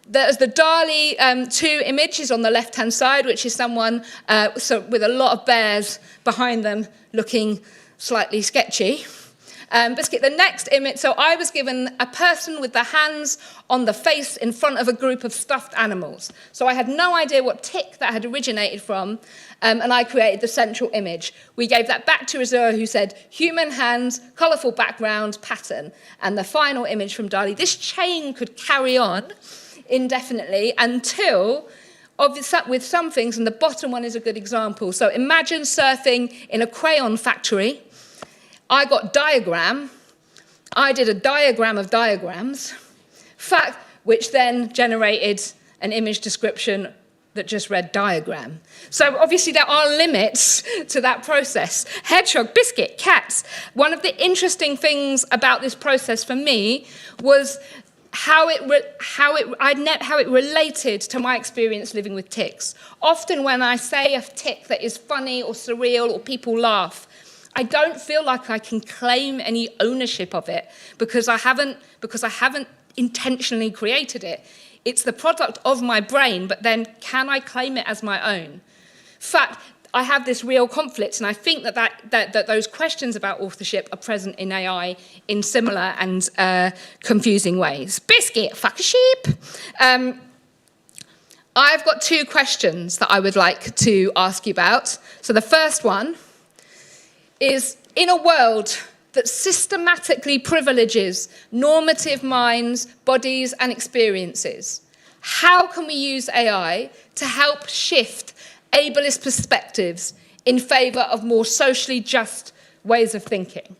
There's the DALL-E 2 images on the left-hand side, which is someone with a lot of bears behind them looking slightly sketchy. Biscuit, the next image, so I was given a person with the hands on the face in front of a group of stuffed animals. So I had no idea what tick that had originated from, and I created the central image. We gave that back to Azure, who said, human hands, colourful background, pattern. And the final image from DALL-E. This chain could carry on indefinitely until, with some things, and the bottom one is a good example. So imagine surfing in a crayon factory. I got diagram. I did a diagram of diagrams, which then generated an image description that just read diagram. So obviously there are limits to that process. Hedgehog, Biscuit, cats. One of the interesting things about this process for me was how it related to my experience living with tics. Often when I say a tic that is funny or surreal or people laugh, I don't feel like I can claim any ownership of it because I haven't intentionally created it. It's the product of my brain, but then can I claim it as my own? In fact, I have this real conflict, and I think that those questions about authorship are present in AI in similar and confusing ways. Biscuit, fuck a sheep. I've got 2 questions that I would like to ask you about. So the first one is, in a world that systematically privileges normative minds, bodies, and experiences, how can we use AI to help shift ableist perspectives in favour of more socially just ways of thinking?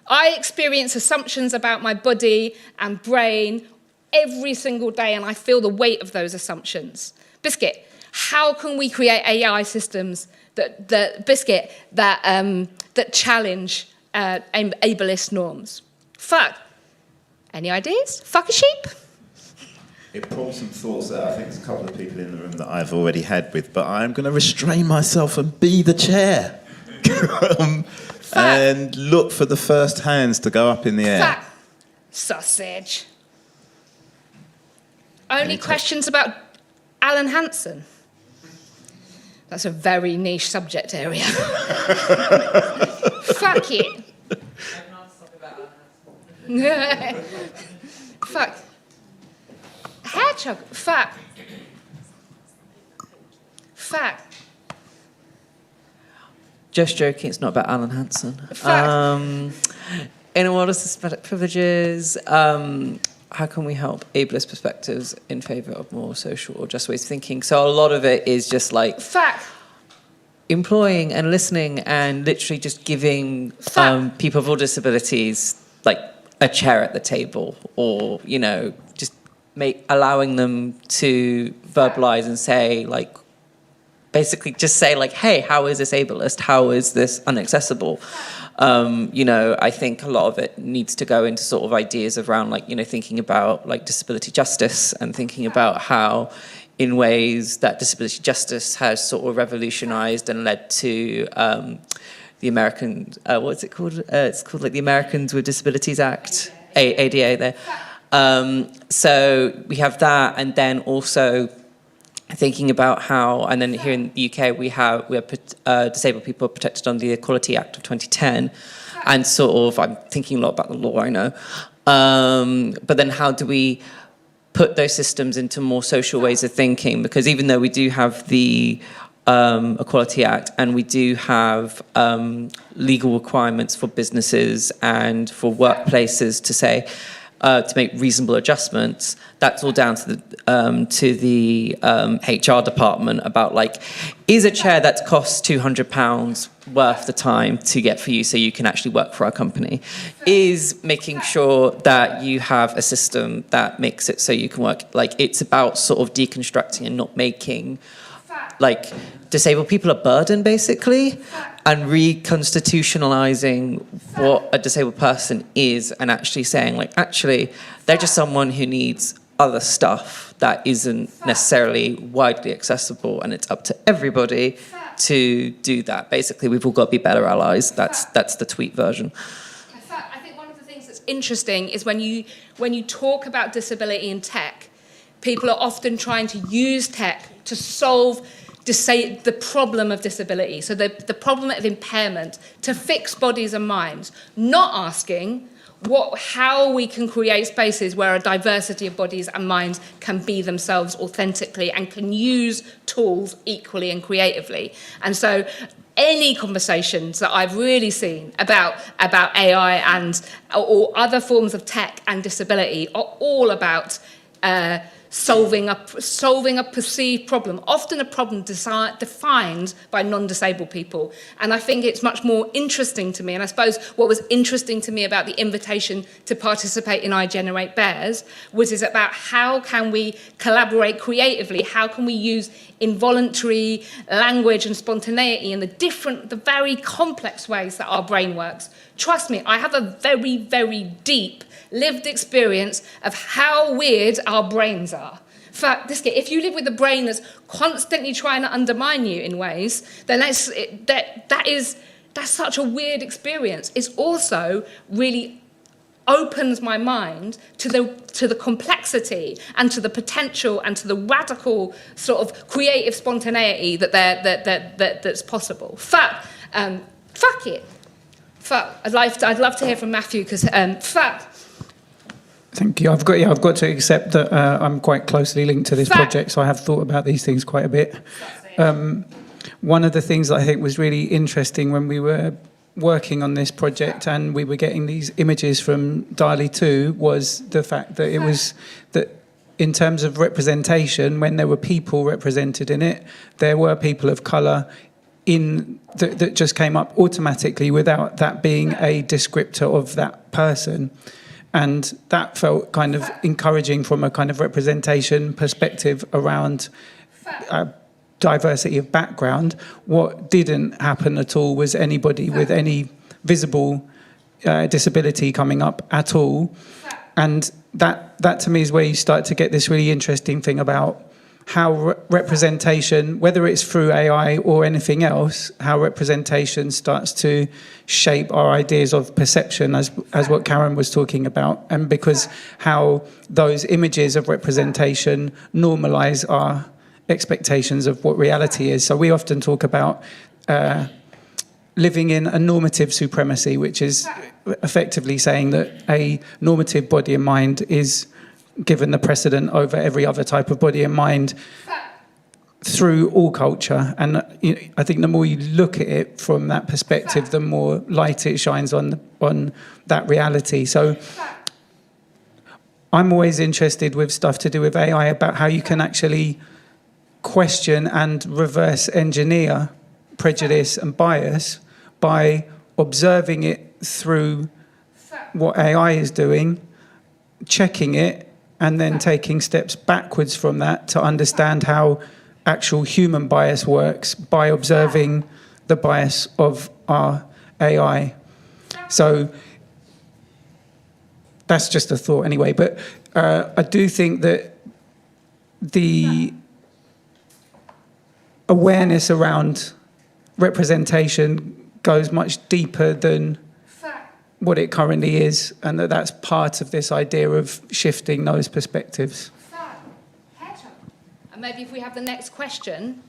I experience assumptions about my body and brain every single day, and I feel the weight of those assumptions. Biscuit, how can we create AI systems that challenge ableist norms? Any ideas? Fuck a sheep? It brought some thoughts that I think there's a couple of people in the room that I've already had with, but I'm going to restrain myself and be the chair. And look for the first hands to go up in the air. Sausage. Only questions about Alan Hansen? That's a very niche subject area. Fuck it. Fuck. Hedgehog. Fuck. Fuck. Just joking, it's not about Alan Hansen. In a world of systematic privileges, how can we help ableist perspectives in favour of more social or just ways of thinking? So a lot of it is just like employing and listening and literally just giving people with all disabilities like a chair at the table, or just allowing them to verbalise and say like, basically just say like, hey, how is this ableist? How is this inaccessible? I think a lot of it needs to go into sort of ideas around like, thinking about like disability justice and thinking about how in ways that disability justice has sort of revolutionized and led to the American, what's it called? It's called like the Americans with Disabilities Act, ADA there. So we have that, and then also thinking about how, and then here in the UK we have disabled people protected under the Equality Act of 2010, and sort of I'm thinking a lot about the law, I know, but then how do we put those systems into more social ways of thinking? Because even though we do have the Equality Act and we do have legal requirements for businesses and for workplaces to say to make reasonable adjustments, that's all down to the HR department about like, is a chair that costs £200 worth the time to get for you so you can actually work for our company? Is making sure that you have a system that makes it so you can work? Like, it's about sort of deconstructing and not making like disabled people a burden, basically, and reconstitutionalizing what a disabled person is, and actually saying like, actually they're just someone who needs other stuff that isn't necessarily widely accessible, and it's up to everybody to do that. Basically, we've all got to be better allies. That's the tweet version. I think one of the things that's interesting is when you talk about disability in tech, people are often trying to use tech to solve the problem of disability, so the problem of impairment, to fix bodies and minds, not asking how we can create spaces where a diversity of bodies and minds can be themselves authentically and can use tools equally and creatively. And so any conversations that I've really seen about AI and or other forms of tech and disability are all about solving a perceived problem, often a problem defined by non-disabled people. And I think it's much more interesting to me, and I suppose what was interesting to me about the invitation to participate in I Generate Bears is about how can we collaborate creatively, how can we use involuntary language and spontaneity in the very complex ways that our brain works. Trust me, I have a very, very deep lived experience of how weird our brains are. In fact, if you live with a brain that's constantly trying to undermine you in ways, then that's such a weird experience. It also really opens my mind to the complexity and to the potential and to the radical sort of creative spontaneity that's possible. Fuck it. Fuck. I'd love to hear from Matthew because fuck. Thank you. I've got to accept that I'm quite closely linked to this project, so I have thought about these things quite a bit. One of the things that I think was really interesting when we were working on this project and we were getting these images from DALI 2 was the fact that it was that in terms of representation, when there were people represented in it, there were people of colour that just came up automatically without that being a descriptor of that person. And that felt kind of encouraging from a kind of representation perspective around diversity of background. What didn't happen at all was anybody with any visible disability coming up at all. And that to me is where you start to get this really interesting thing about how representation, whether it's through AI or anything else, how representation starts to shape our ideas of perception, as what Karen was talking about, and because how those images of representation normalize our expectations of what reality is. So we often talk about living in a normative supremacy, which is effectively saying that a normative body and mind is given the precedent over every other type of body and mind through all culture. And I think the more you look at it from that perspective, the more light it shines on that reality. So I'm always interested with stuff to do with AI, about how you can actually question and reverse engineer prejudice and bias by observing it through what AI is doing, checking it, and then taking steps backwards from that to understand how actual human bias works by observing the bias of our AI. So that's just a thought anyway, but I do think that the awareness around representation goes much deeper than what it currently is, and that's part of this idea of shifting those perspectives. And maybe if we have the next question,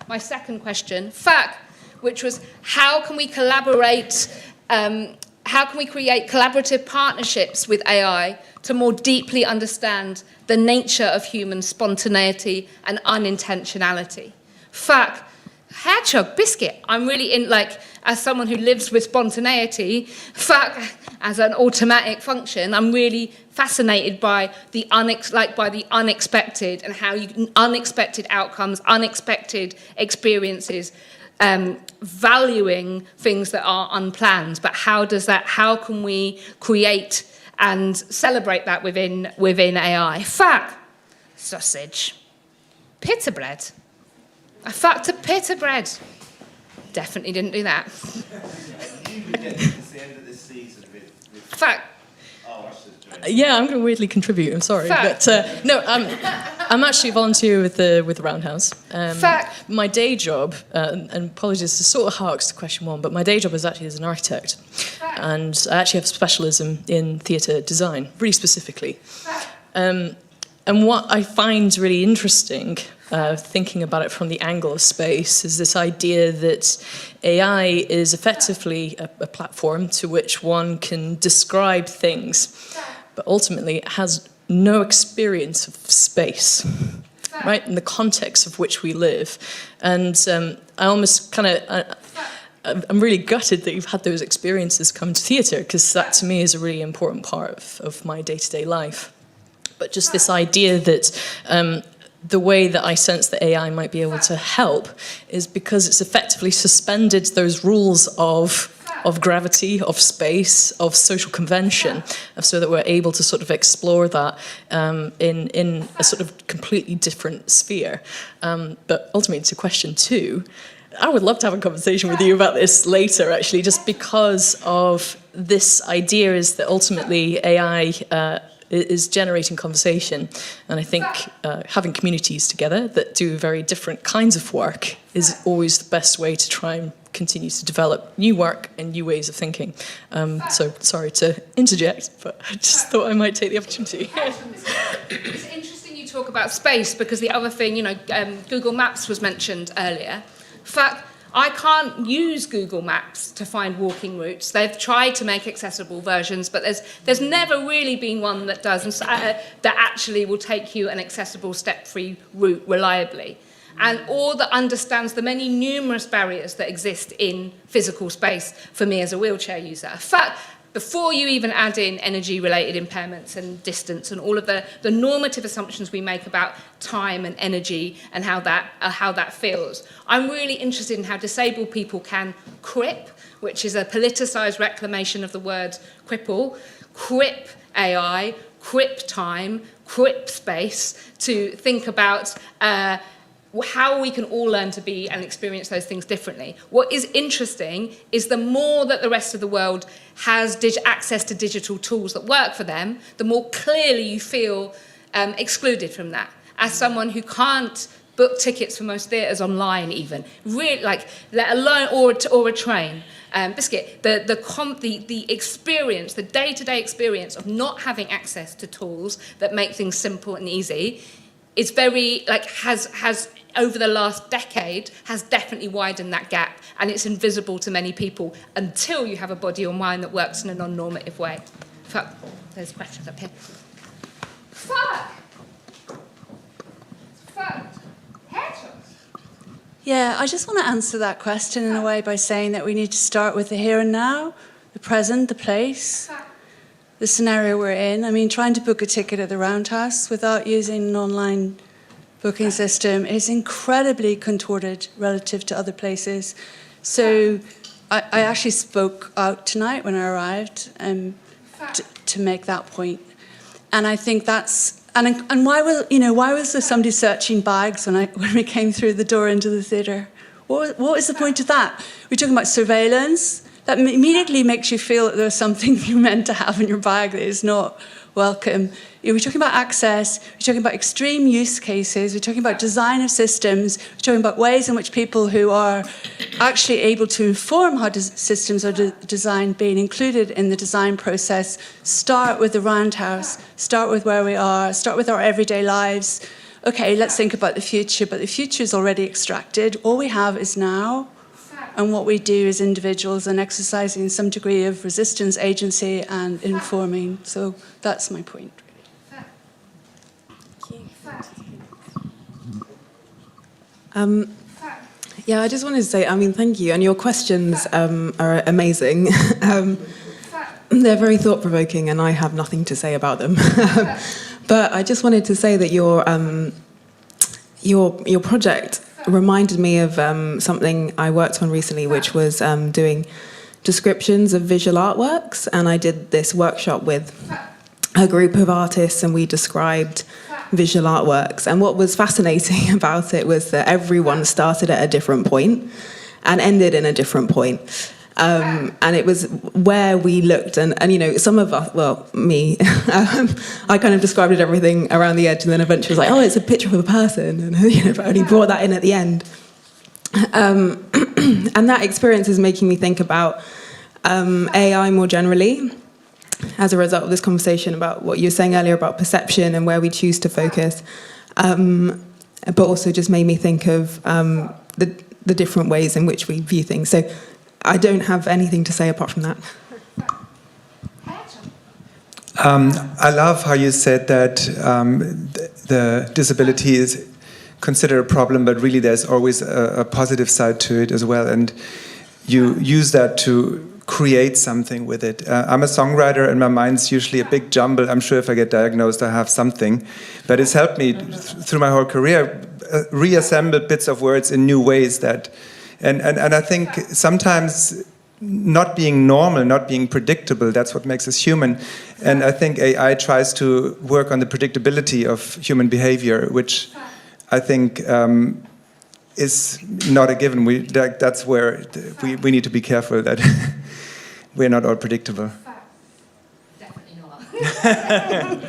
my second question, which was how can we collaborate, how can we create collaborative partnerships with AI to more deeply understand the nature of human spontaneity and unintentionality? Hedgehog, biscuit. I'm really in, as someone who lives with spontaneity, as an automatic function, I'm really fascinated by the unexpected and how unexpected outcomes, unexpected experiences, valuing things that are unplanned. But how can we create and celebrate that within AI? Sausage. Pita bread. I fucked a pita bread. Definitely didn't do that. Yeah, I'm going to weirdly contribute. I'm sorry, but no, I'm actually a volunteer with the Roundhouse. My day job, and apologies, this sort of harks to question one, but my day job is actually as an architect, and I actually have a specialism in theatre design, really specifically. And what I find really interesting, thinking about it from the angle of space, is this idea that AI is effectively a platform to which one can describe things, but ultimately it has no experience of space, right, in the context of which we live. And I almost I'm really gutted that you've had those experiences come to theatre, because that to me is a really important part of my day-to-day life. But just this idea that the way that I sense that AI might be able to help is because it's effectively suspended those rules of gravity, of space, of social convention, so that we're able to sort of explore that in a sort of completely different sphere. But ultimately, to question two, I would love to have a conversation with you about this later, actually, just because of this idea is that ultimately AI is generating conversation. And I think having communities together that do very different kinds of work is always the best way to try and continue to develop new work and new ways of thinking. So sorry to interject, but I just thought I might take the opportunity. It's interesting you talk about space, because the other thing, Google Maps was mentioned earlier. In fact, I can't use Google Maps to find walking routes. They've tried to make accessible versions, but there's never really been one that does, that actually will take you an accessible step-free route reliably. And or that understands the many numerous barriers that exist in physical space for me as a wheelchair user. In fact, before you even add in energy-related impairments and distance and all of the normative assumptions we make about time and energy and how that feels, I'm really interested in how disabled people can crip, which is a politicised reclamation of the word cripple, crip AI, crip time, crip space, to think about how we can all learn to be and experience those things differently. What is interesting is the more that the rest of the world has access to digital tools that work for them, the more clearly you feel excluded from that. As someone who can't book tickets for most theatres online even, really, let alone, or a train. Biscuit, the experience, the day-to-day experience of not having access to tools that make things simple and easy is very, like, has over the last decade, has definitely widened that gap, and it's invisible to many people until you have a body or mind that works in a non-normative way. Fuck. There's questions up here. Fuck! Fuck. Headshots. Yeah, I just want to answer that question in a way by saying that we need to start with the here and now, the present, the place, the scenario we're in. I mean, trying to book a ticket at the Roundhouse without using an online booking system is incredibly contorted relative to other places. So I actually spoke out tonight when I arrived to make that point. And I think that's, and why was there somebody searching bags when we came through the door into the theatre? What is the point of that? We're talking about surveillance. That immediately makes you feel that there's something you're meant to have in your bag that is not welcome. We're talking about access, we're talking about extreme use cases, we're talking about design of systems, we're talking about ways in which people who are actually able to inform how systems are designed being included in the design process. Start with the Roundhouse, start with where we are, start with our everyday lives. Okay, let's think about the future, but the future is already extracted. All we have is now. And what we do as individuals and exercising some degree of resistance, agency, and informing. So that's my point. Yeah, I just wanted to say, I mean, thank you. And your questions are amazing. They're very thought-provoking, and I have nothing to say about them. But I just wanted to say that your project reminded me of something I worked on recently, which was doing descriptions of visual artworks. And I did this workshop with a group of artists, and we described visual artworks. And what was fascinating about it was that everyone started at a different point and ended in a different point. And it was where we looked, and some of us, well, me, I kind of described everything around the edge, and then eventually was like, oh, it's a picture of a person, and but only brought that in at the end. And that experience is making me think about AI more generally, as a result of this conversation about what you were saying earlier about perception and where we choose to focus, but also just made me think of the different ways in which we view things. So I don't have anything to say apart from that. I love how you said that the disability is considered a problem, but really there's always a positive side to it as well. And you use that to create something with it. I'm a songwriter, and my mind's usually a big jumble. I'm sure if I get diagnosed, I have something. But it's helped me through my whole career reassemble bits of words in new ways that... And I think sometimes not being normal, not being predictable, that's what makes us human. And I think AI tries to work on the predictability of human behavior, which I think is not a given. That's where we need to be careful that we're not all predictable. Definitely not. Okay.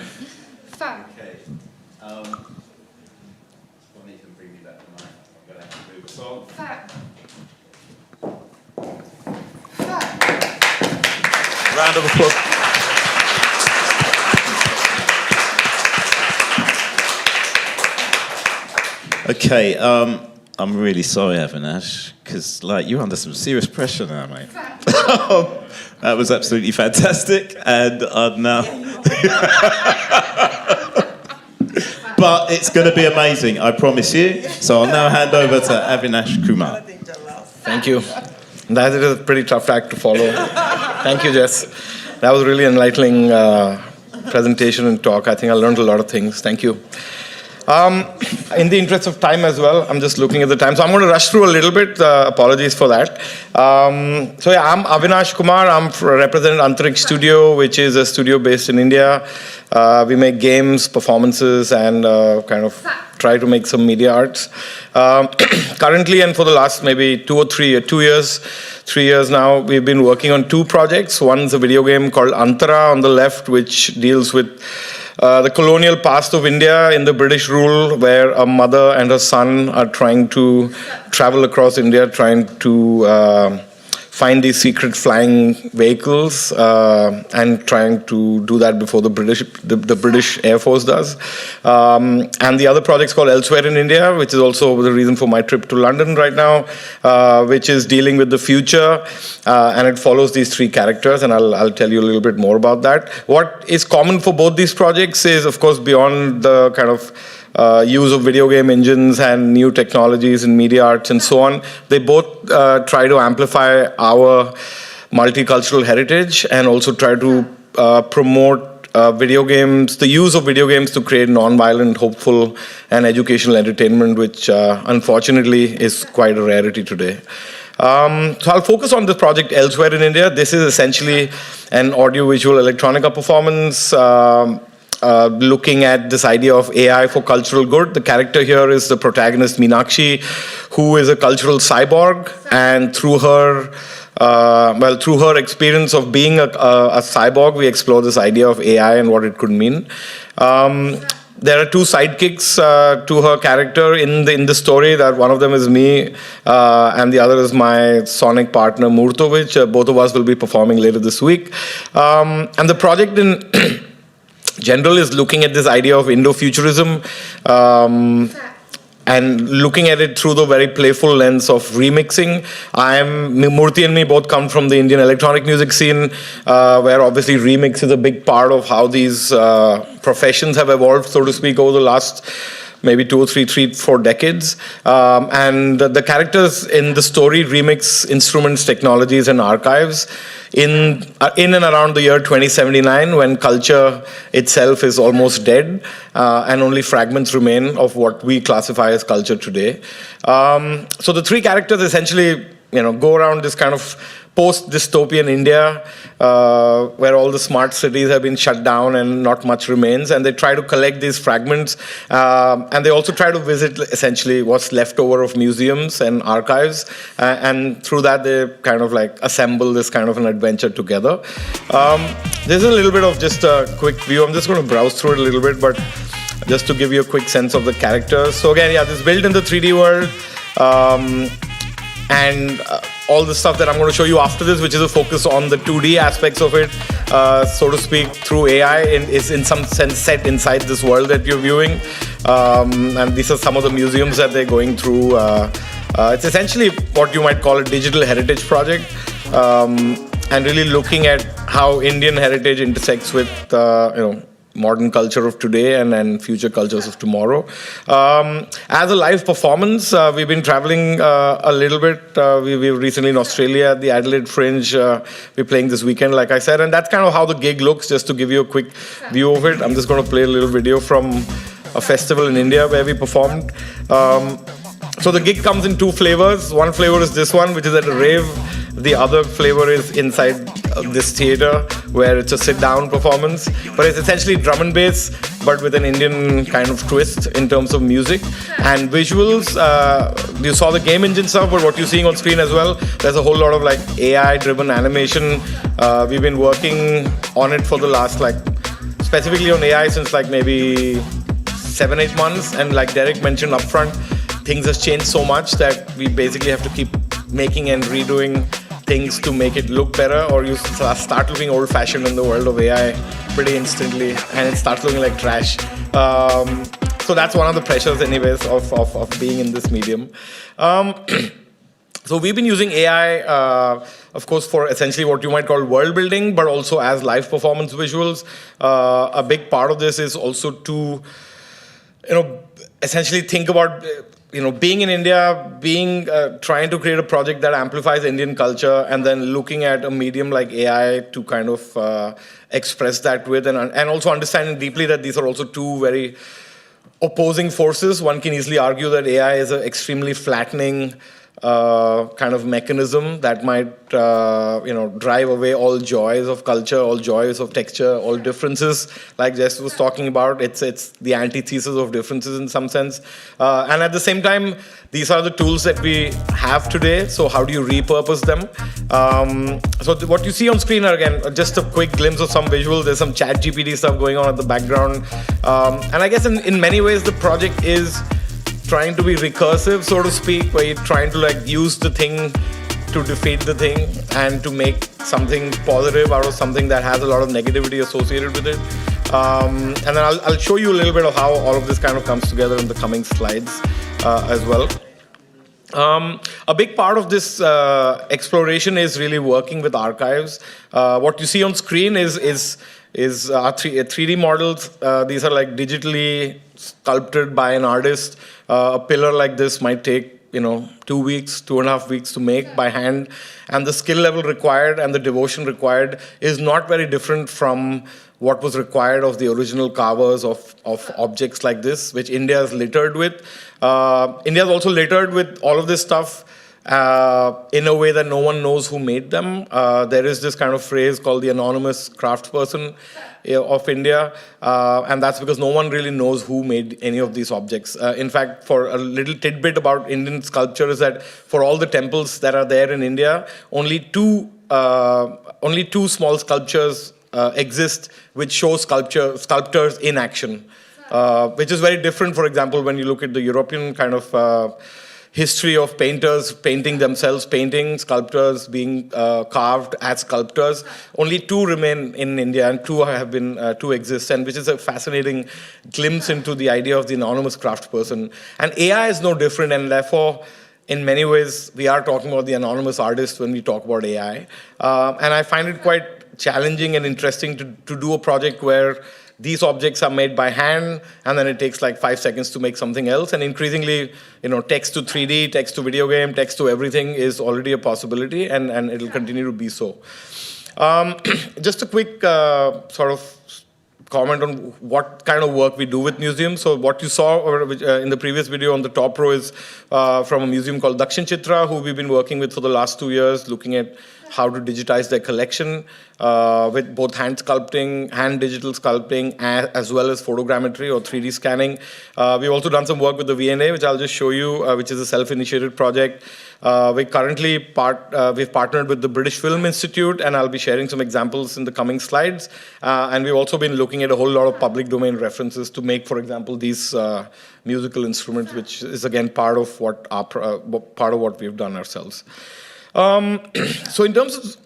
Bonnie can bring me back to mine. I'm going to have to move us on. Round of applause. Okay, I'm really sorry, Avinash, because you're under some serious pressure now, mate. That was absolutely fantastic, and now. But it's going to be amazing, I promise you. So I'll now hand over to Avinash Kumar. Thank you. That is a pretty tough act to follow. Thank you, Jess. That was really enlightening presentation and talk. I think I learned a lot of things. Thank you. In the interest of time as well, I'm just looking at the time. So I'm going to rush through a little bit. Apologies for that. I'm Avinash Kumar. I'm represent Antariksh Studio, which is a studio based in India. We make games, performances, and kind of try to make some media arts. Currently, and for the last maybe 3 years now, we've been working on 2 projects. One's a video game called Antara on the left, which deals with the colonial past of India in the British rule, where a mother and her son are trying to travel across India, trying to find these secret flying vehicles and trying to do that before the British Air Force does. And the other project's called Elsewhere in India, which is also the reason for my trip to London right now, which is dealing with the future, and it follows these three characters, and I'll tell you a little bit more about that. What is common for both these projects is, of course, beyond the kind of use of video game engines and new technologies in media arts and so on, they both try to amplify our multicultural heritage and also try to promote video games, the use of video games to create non-violent, hopeful, and educational entertainment, which unfortunately is quite a rarity today. So I'll focus on the project Elsewhere in India. This is essentially an audio-visual electronica performance looking at this idea of AI for cultural good. The character here is the protagonist Meenakshi, who is a cultural cyborg, and through her experience of being a cyborg, we explore this idea of AI and what it could mean. There are two sidekicks to her character in the story. That one of them is me, and the other is my sonic partner Murtovic. Both of us will be performing later this week. And the project in general is looking at this idea of Indo-futurism and looking at it through the very playful lens of remixing. Murthy and me both come from the Indian electronic music scene, where obviously remix is a big part of how these professions have evolved, so to speak, over the last maybe 2 or 4 decades. And the characters in the story remix instruments, technologies, and archives in and around the year 2079, when culture itself is almost dead, and only fragments remain of what we classify as culture today. So the three characters essentially, go around this kind of post-dystopian India, where all the smart cities have been shut down and not much remains, and they try to collect these fragments, and they also try to visit essentially what's left over of museums and archives, and through that they kind of like assemble this kind of an adventure together. There's a little bit of just a quick view. I'm just going to browse through it a little bit, but just to give you a quick sense of the characters. So again, this is built in the 3D world, and all the stuff that I'm going to show you after this, which is a focus on the 2D aspects of it, so to speak, through AI, is in some sense set inside this world that you're viewing. And these are some of the museums that they're going through. It's essentially what you might call a digital heritage project, and really looking at how Indian heritage intersects with, modern culture of today and future cultures of tomorrow. As a live performance, we've been traveling a little bit. We were recently in Australia at the Adelaide Fringe. We're playing this weekend, like I said, and that's kind of how the gig looks, just to give you a quick view of it. I'm just going to play a little video from a festival in India where we performed. So the gig comes in 2 flavors. One flavor is this one, which is at a rave. The other flavor is inside this theater, where it's a sit-down performance. But it's essentially drum and bass, but with an Indian kind of twist in terms of music. And visuals, you saw the game engine stuff, but what you're seeing on screen as well, there's a whole lot of like AI-driven animation. We've been working on it for the last, specifically on AI since maybe 7-8 months. And like Derek mentioned up front, things have changed so much that we basically have to keep making and redoing things to make it look better, or you start looking old-fashioned in the world of AI pretty instantly, and it starts looking like trash. So that's one of the pressures anyways of being in this medium. So we've been using AI, of course, for essentially what you might call world building, but also as live performance visuals. A big part of this is also to, essentially think about being in India, trying to create a project that amplifies Indian culture, and then looking at a medium like AI to kind of express that with, and also understanding deeply that these are also two very opposing forces. One can easily argue that AI is an extremely flattening kind of mechanism that might drive away all joys of culture, all joys of texture, all differences, like Jess was talking about. It's the antithesis of differences in some sense. And at the same time, these are the tools that we have today, so how do you repurpose them? So what you see on screen are, again, just a quick glimpse of some visuals. There's some ChatGPT stuff going on at the background. And I guess in many ways, the project is trying to be recursive, so to speak, where you're trying to use the thing to defeat the thing and to make something positive out of something that has a lot of negativity associated with it. And then I'll show you a little bit of how all of this kind of comes together in the coming slides as well. A big part of this exploration is really working with archives. What you see on screen is our 3D models. These are like digitally sculpted by an artist. A pillar like this might take 2 weeks, 2.5 weeks to make by hand. And the skill level required and the devotion required is not very different from what was required of the original carvers of objects like this, which India is littered with. India is also littered with all of this stuff in a way that no one knows who made them. There is this kind of phrase called the anonymous craftsperson of India, and that's because no one really knows who made any of these objects. In fact, for a little tidbit about Indian sculpture is that for all the temples that are there in India, only two small sculptures exist which show sculptors in action, which is very different, for example, when you look at the European kind of history of painters painting themselves, painting, sculptors being carved as sculptors. Only two remain in India, and two exist, and which is a fascinating glimpse into the idea of the anonymous craftsperson. And AI is no different, and therefore, in many ways, we are talking about the anonymous artist when we talk about AI. And I find it quite challenging and interesting to do a project where these objects are made by hand, and then it takes like 5 seconds to make something else. And increasingly, text to 3D, text to video game, text to everything is already a possibility, and it'll continue to be so. Just a quick sort of comment on what kind of work we do with museums. So what you saw in the previous video on the top row is from a museum called Dakshin Chitra, who we've been working with for the last 2 years, looking at how to digitize their collection with both hand sculpting, hand digital sculpting, as well as photogrammetry or 3D scanning. We've also done some work with the VNA, which I'll just show you, which is a self-initiated project. We've partnered with the British Film Institute, and I'll be sharing some examples in the coming slides. And we've also been looking at a whole lot of public domain references to make, for example, these musical instruments, which is again part of what we've done ourselves. So in terms of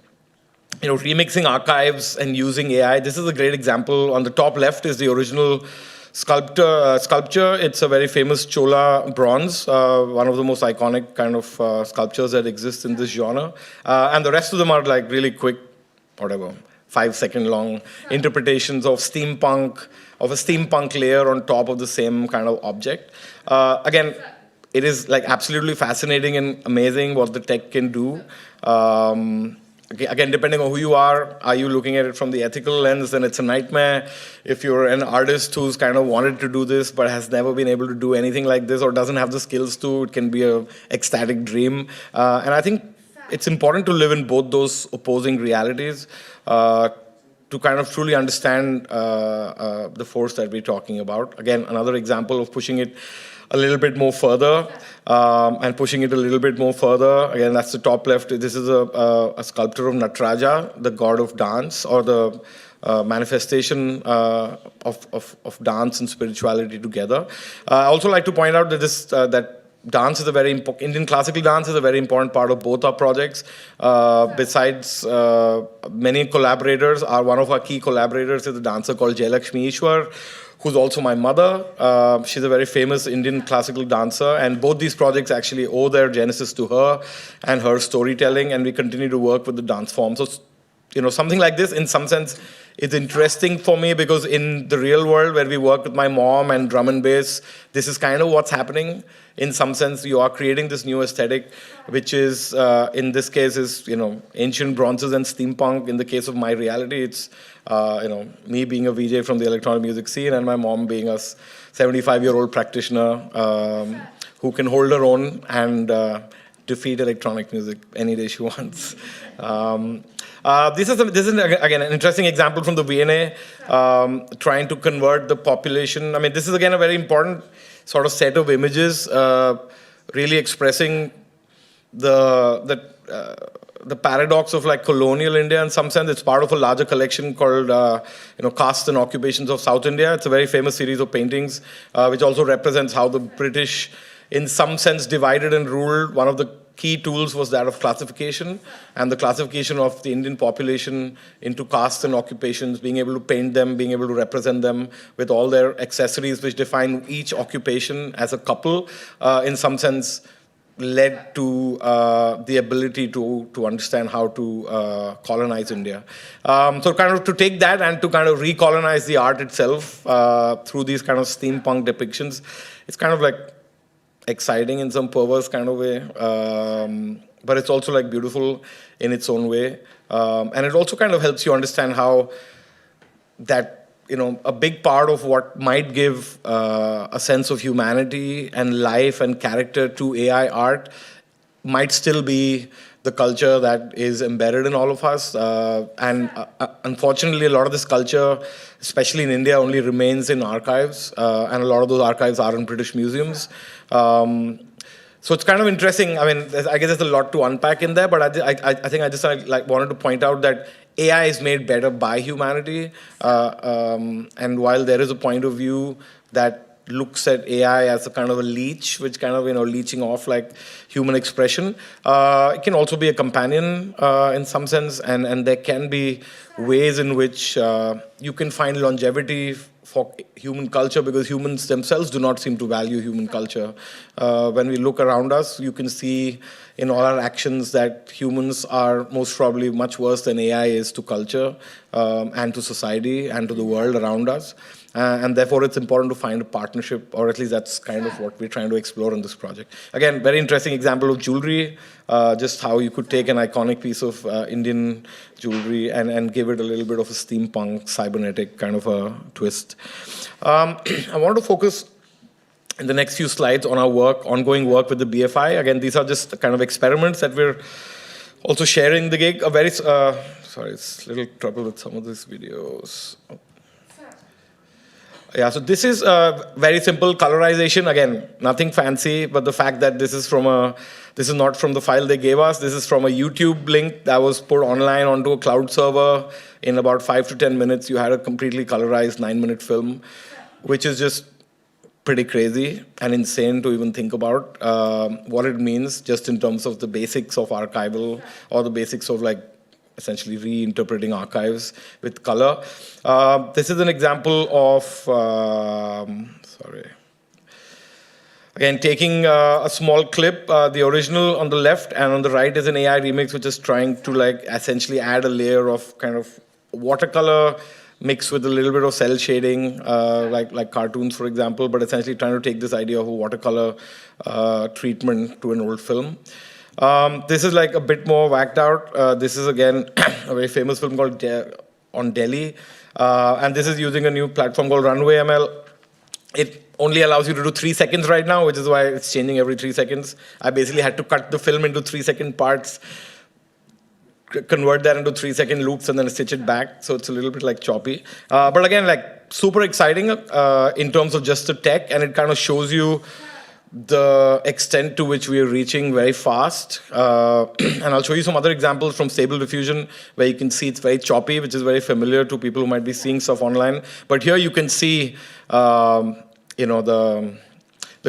remixing archives and using AI, this is a great example. On the top left is the original sculpture. It's a very famous Chola bronze, one of the most iconic kind of sculptures that exist in this genre. And the rest of them are like really quick, 5-second long interpretations of a steampunk layer on top of the same kind of object. Again, it is like absolutely fascinating and amazing what the tech can do. Again, depending on who you are you looking at it from the ethical lens, then it's a nightmare. If you're an artist who's kind of wanted to do this but has never been able to do anything like this or doesn't have the skills to, it can be an ecstatic dream. And I think it's important to live in both those opposing realities to kind of truly understand the force that we're talking about. Again, another example of pushing it a little bit more further and pushing it a little bit more further. Again, that's the top left. This is a sculpture of Nataraja, the god of dance, or the manifestation of dance and spirituality together. I also like to point out that that dance is a very important, Indian classical dance is a very important part of both our projects. Besides many collaborators, one of our key collaborators is a dancer called Jayalakshmi Ishwar, who's also my mother. She's a very famous Indian classical dancer, and both these projects actually owe their genesis to her and her storytelling, and we continue to work with the dance form. So, something like this, in some sense, is interesting for me because in the real world where we work with my mom and drum and bass, this is kind of what's happening. In some sense, you are creating this new aesthetic, which is, in this case, is ancient bronzes and steampunk. In the case of my reality, it's me being a VJ from the electronic music scene and my mom being a 75-year-old practitioner who can hold her own and defeat electronic music any day she wants. This is again an interesting example from the VNA, trying to convert the population. I mean, this is again a very important sort of set of images, really expressing the paradox of like colonial India in some sense. It's part of a larger collection called Castes and Occupations of South India. It's a very famous series of paintings which also represents how the British in some sense divided and ruled one of the key tools was that of classification, and the classification of the Indian population into castes and occupations, being able to paint them, being able to represent them with all their accessories which define each occupation as a couple, in some sense led to the ability to understand how to colonize India. So kind of to take that and to kind of recolonize the art itself through these kind of steampunk depictions, it's kind of like exciting in some perverse kind of way, but it's also like beautiful in its own way. And it also kind of helps you understand how that, a big part of what might give a sense of humanity and life and character to AI art might still be the culture that is embedded in all of us. And unfortunately, a lot of this culture, especially in India, only remains in archives. And a lot of those archives are in British museums. So it's kind of interesting. I mean, I guess there's a lot to unpack in there, but I think I just wanted to point out that AI is made better by humanity. And while there is a point of view that looks at AI as a kind of a leech, which kind of, leeching off like human expression, it can also be a companion in some sense. And there can be ways in which you can find longevity for human culture, because humans themselves do not seem to value human culture. When we look around us, you can see in all our actions that humans are most probably much worse than AI is to culture and to society and to the world around us. And therefore, it's important to find a partnership, or at least that's kind of what we're trying to explore in this project. Again, very interesting example of jewelry, just how you could take an iconic piece of Indian jewelry and give it a little bit of a steampunk, cybernetic kind of a twist. I want to focus in the next few slides on our ongoing work with the BFI. Again, these are just kind of experiments that we're also sharing the gig. Sorry, it's a little trouble with some of these videos. Yeah, so this is a very simple colorization. Again, nothing fancy, but the fact that this is not from the file they gave us. This is from a YouTube link that was put online onto a cloud server. In about 5 to 10 minutes, you had a completely colorized 9-minute film, which is just pretty crazy and insane to even think about what it means just in terms of the basics of archival, or the basics of like essentially reinterpreting archives with color. This is an example of, again, taking a small clip, the original on the left, and on the right is an AI remix, which is trying to like essentially add a layer of kind of watercolor mixed with a little bit of cell shading, like cartoons, for example, but essentially trying to take this idea of a watercolor treatment to an old film. This is like a bit more whacked out. This is, again, a very famous film called on Delhi. And this is using a new platform called Runway ML. It only allows you to do 3 seconds right now, which is why it's changing every 3 seconds. I basically had to cut the film into 3-second parts, convert that into 3-second loops, and then stitch it back. So it's a little bit like choppy. But again, like super exciting in terms of just the tech, and it kind of shows you the extent to which we are reaching very fast. And I'll show you some other examples from Stable Diffusion, where you can see it's very choppy, which is very familiar to people who might be seeing stuff online. But here you can see, the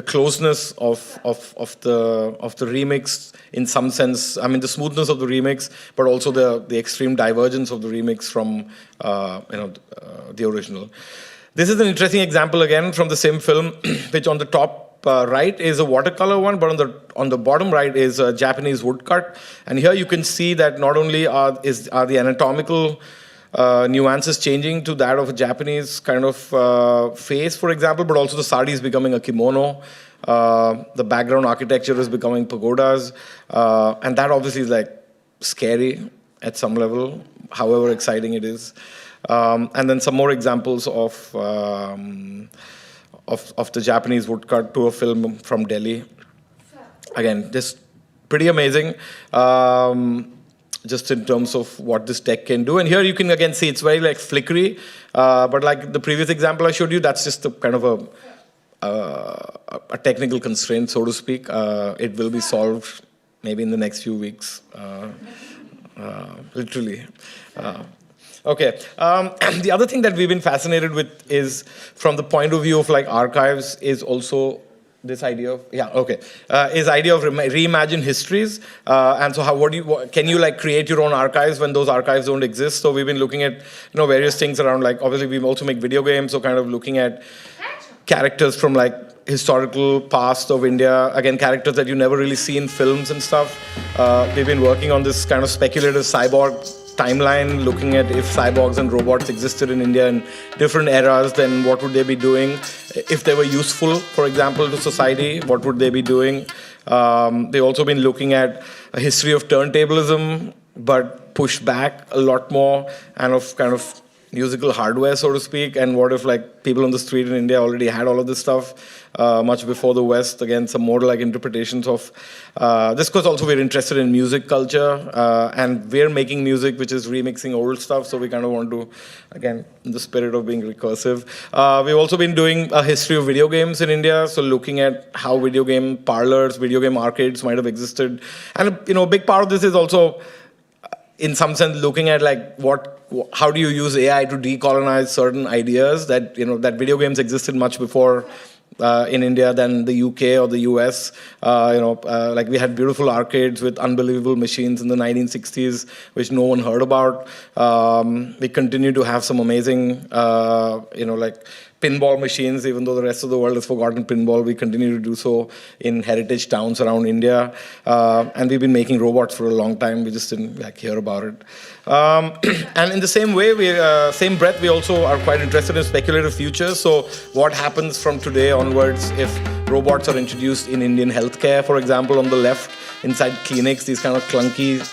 closeness of the remix in some sense. I mean, the smoothness of the remix, but also the extreme divergence of the remix from the original. This is an interesting example again from the same film, which on the top right is a watercolor one, but on the bottom right is a Japanese woodcut. And here you can see that not only are the anatomical nuances changing to that of a Japanese kind of face, for example, but also the sari is becoming a kimono. The background architecture is becoming pagodas. And that obviously is like scary at some level, however exciting it is. And then some more examples of the Japanese woodcut to a film from Delhi. Again, just pretty amazing, just in terms of what this tech can do. And here you can again see it's very like flickery, but like the previous example I showed you, that's just a kind of a technical constraint, so to speak. It will be solved maybe in the next few weeks, literally. Okay. The other thing that we've been fascinated with is, from the point of view of like archives, is also this idea of is idea of reimagine histories, and so can you like create your own archives when those archives don't exist? So we've been looking at various things around, like obviously we also make video games, so kind of looking at characters from like historical past of India, again characters that you never really see in films and stuff. We've been working on this kind of speculative cyborg timeline, looking at if cyborgs and robots existed in India in different eras, then what would they be doing? If they were useful, for example, to society, what would they be doing? They've also been looking at a history of turntablism, but pushed back a lot more, and of kind of musical hardware, so to speak. And what if like people on the street in India already had all of this stuff much before the West? Again, some more like interpretations of this, because also we're interested in music culture, and we're making music which is remixing old stuff, so we kind of want to, again, in the spirit of being recursive. We've also been doing a history of video games in India, so looking at how video game parlors, video game arcades might have existed. And a big part of this is also, in some sense, looking at like how do you use AI to decolonize certain ideas that that video games existed much before in India than the UK or the US. Like we had beautiful arcades with unbelievable machines in the 1960s, which no one heard about. We continue to have some amazing, like pinball machines, even though the rest of the world has forgotten pinball. We continue to do so in heritage towns around India. And we've been making robots for a long time. We just didn't hear about it. And in the same way, same breath, we also are quite interested in speculative futures. So what happens from today onwards if robots are introduced in Indian healthcare, for example, on the left, inside clinics, these kind of clunky,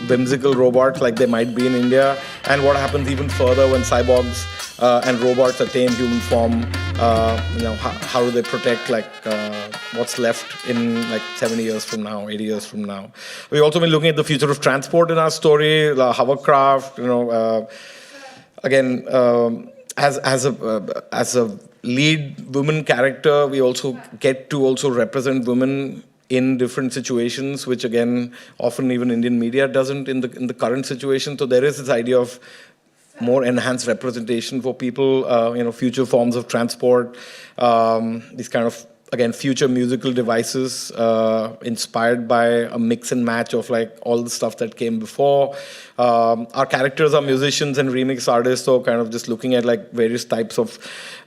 whimsical robots like they might be in India. And what happens even further when cyborgs and robots attain human form? How do they protect what's left in 70 years from now, 80 years from now? We've also been looking at the future of transport in our story, hovercraft. Again, as a lead woman character, we also get to represent women in different situations, which again, often even Indian media doesn't in the current situation. So there is this idea of more enhanced representation for people, future forms of transport, these kind of, again, future musical devices inspired by a mix and match of all the stuff that came before. Our characters are musicians and remix artists, so kind of just looking at various types of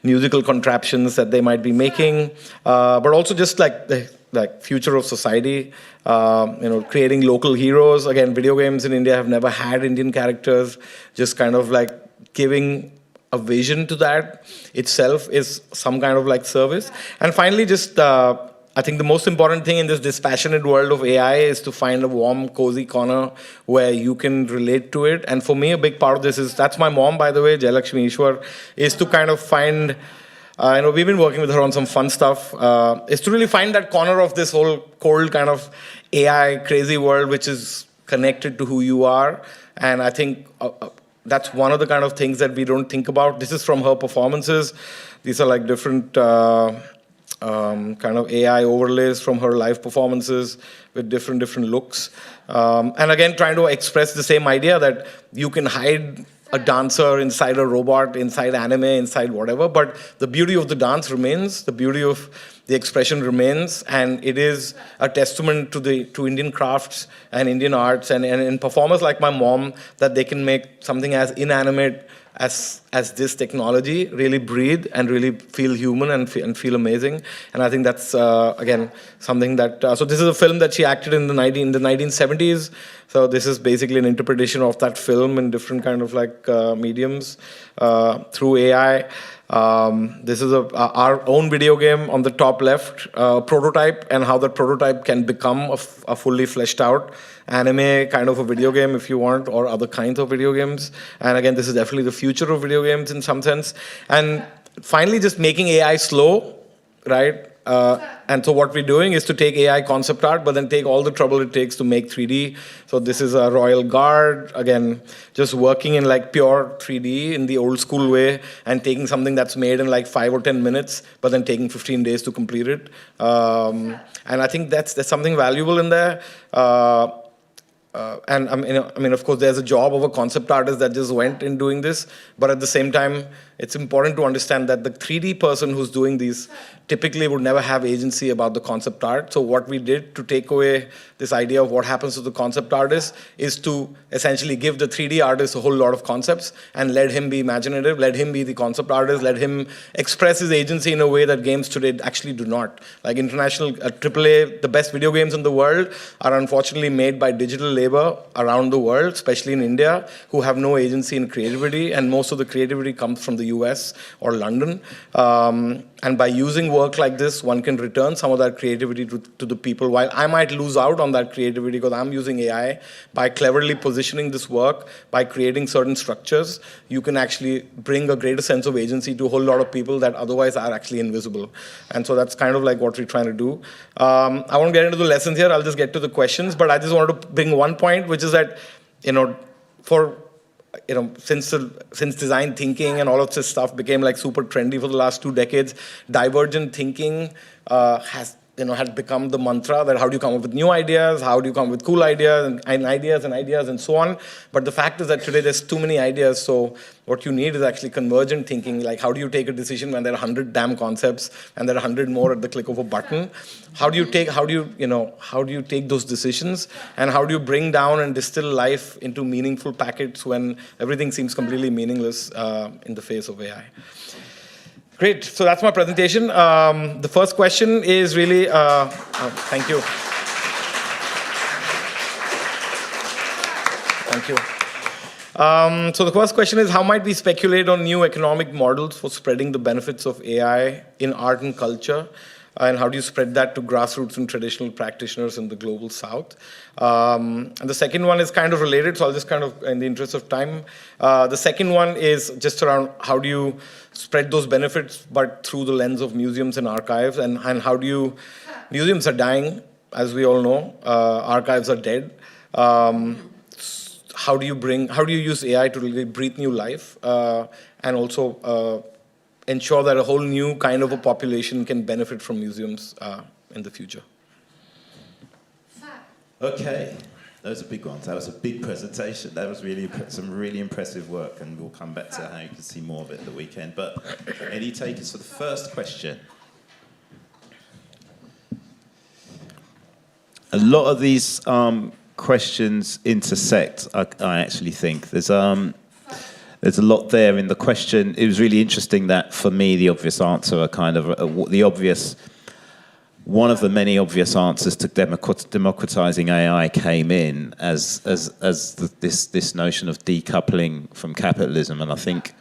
musical contraptions that they might be making, but also just the future of society, creating local heroes. Again, video games in India have never had Indian characters, just kind of giving a vision to that itself is some kind of service. And finally, just I think the most important thing in this dispassionate world of AI is to find a warm, cozy corner where you can relate to it. And for me, a big part of this is, that's my mom, by the way, Jayalakshmi Ishwar, is to kind of find, we've been working with her on some fun stuff, is to really find that corner of this whole cold kind of AI crazy world, which is connected to who you are. And I think that's one of the kind of things that we don't think about. This is from her performances. These are different kind of AI overlays from her live performances with different looks. And again, trying to express the same idea that you can hide a dancer inside a robot, inside anime, inside whatever, but the beauty of the dance remains, the beauty of the expression remains, and it is a testament to Indian crafts and Indian arts and performers like my mom, that they can make something as inanimate as this technology really breathe and really feel human and feel amazing. And I think that's again something that so this is a film that she acted in the 1970s. So this is basically an interpretation of that film in different kind of mediums through AI. This is our own video game on the top left, prototype, and how that prototype can become a fully fleshed out anime kind of a video game if you want, or other kinds of video games. And again, this is definitely the future of video games in some sense. And finally, just making AI slow, right? And so what we're doing is to take AI concept art, but then take all the trouble it takes to make 3D. So this is a Royal Guard, again, just working in pure 3D in the old school way, and taking something that's made in 5 or 10 minutes, but then taking 15 days to complete it. And I think that's something valuable in there. and I mean, of course, there's a job of a concept artist that just went in doing this, but at the same time, it's important to understand that the 3D person who's doing these typically would never have agency about the concept art. So what we did to take away this idea of what happens to the concept artist is to essentially give the 3D artist a whole lot of concepts and let him be imaginative, let him be the concept artist, let him express his agency in a way that games today actually do not. Like international AAA, the best video games in the world are unfortunately made by digital labor around the world, especially in India, who have no agency in creativity, and most of the creativity comes from the US or London. And by using work like this, one can return some of that creativity to the people. While I might lose out on that creativity because I'm using AI, by cleverly positioning this work, by creating certain structures, you can actually bring a greater sense of agency to a whole lot of people that otherwise are actually invisible. And so that's kind of like what we're trying to do. I won't get into the lessons here. I'll just get to the questions. But I just wanted to bring one point, which is that, since design thinking and all of this stuff became like super trendy for the last 2 decades, divergent thinking had become the mantra that how do you come up with new ideas, how do you come up with cool ideas and ideas and so on. But the fact is that today there's too many ideas, so what you need is actually convergent thinking, like how do you take a decision when there are 100 damn concepts and there are 100 more at the click of a button? How do you take those decisions, and how do you bring down and distill life into meaningful packets when everything seems completely meaningless in the face of AI? Great, so that's my presentation. The first question is really, thank you. Thank you. So the first question is, how might we speculate on new economic models for spreading the benefits of AI in art and culture? And how do you spread that to grassroots and traditional practitioners in the global south? And the second one is kind of related, so I'll just kind of, in the interest of time, the second one is just around how do you spread those benefits, but through the lens of museums and archives, and how do you, museums are dying, as we all know, archives are dead. How do you use AI to really breathe new life, and also ensure that a whole new kind of a population can benefit from museums in the future? Okay, those are big ones. That was a big presentation. That was really some really impressive work, and we'll come back to how you can see more of it at the weekend. But any takers for the first question? A lot of these questions intersect, I actually think. There's a lot there in the question. It was really interesting that, for me, the obvious answer, one of the many obvious answers to democratizing AI came in as this notion of decoupling from capitalism. And I think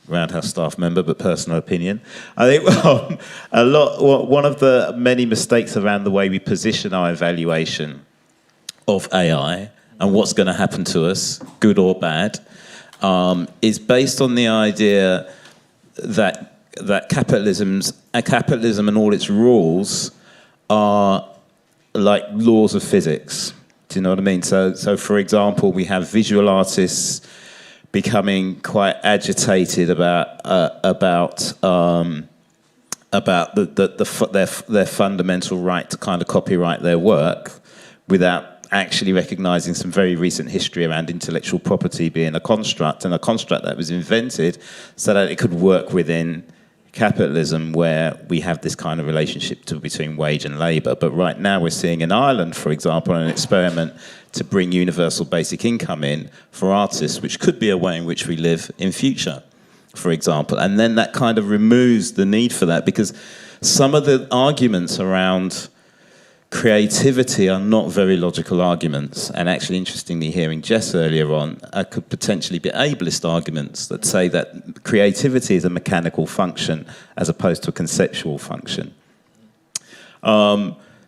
Roundhouse staff member, but personal opinion. I think one of the many mistakes around the way we position our evaluation of AI and what's going to happen to us, good or bad, is based on the idea that capitalism and all its rules are like laws of physics. Do you know what I mean? So for example, we have visual artists becoming quite agitated about their fundamental right to kind of copyright their work without actually recognizing some very recent history around intellectual property being a construct, and a construct that was invented so that it could work within capitalism, where we have this kind of relationship between wage and labor. But right now we're seeing in Ireland, for example, an experiment to bring universal basic income in for artists, which could be a way in which we live in future, for example. And then that kind of removes the need for that, because some of the arguments around creativity are not very logical arguments. And actually, interestingly, hearing Jess earlier on, could potentially be ableist arguments that say that creativity is a mechanical function as opposed to a conceptual function.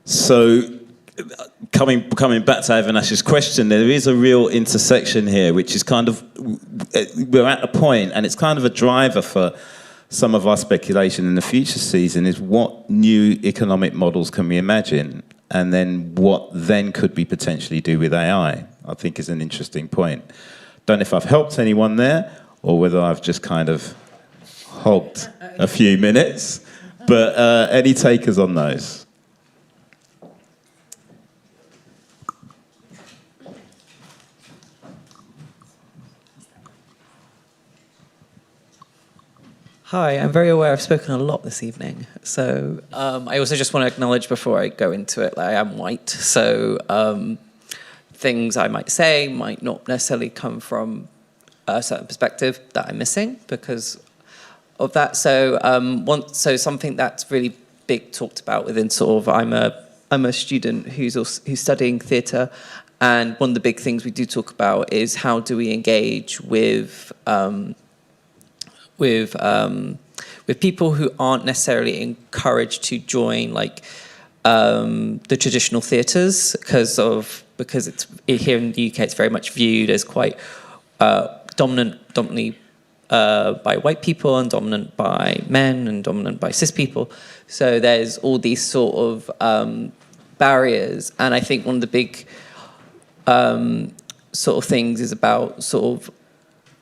So coming back to Avinash's question, there is a real intersection here, which is kind of, we're at a point, and it's kind of a driver for some of our speculation in the future season, is what new economic models can we imagine, and then what then could we potentially do with AI, I think is an interesting point. Don't know if I've helped anyone there, or whether I've just kind of hogged a few minutes, but any takers on those? Hi, I'm very aware I've spoken a lot this evening. So I also just want to acknowledge before I go into it that I am white. So things I might say might not necessarily come from a certain perspective that I'm missing because of that. So so something that's really big talked about within sort of I'm a student who's studying theatre, and one of the big things we do talk about is how do we engage with people who aren't necessarily encouraged to join like the traditional theatres because it's here in the UK it's very much viewed as quite dominantly by white people and dominant by men and dominant by cis people. So there's all these sort of barriers, and I think one of the big sort of things is about sort of,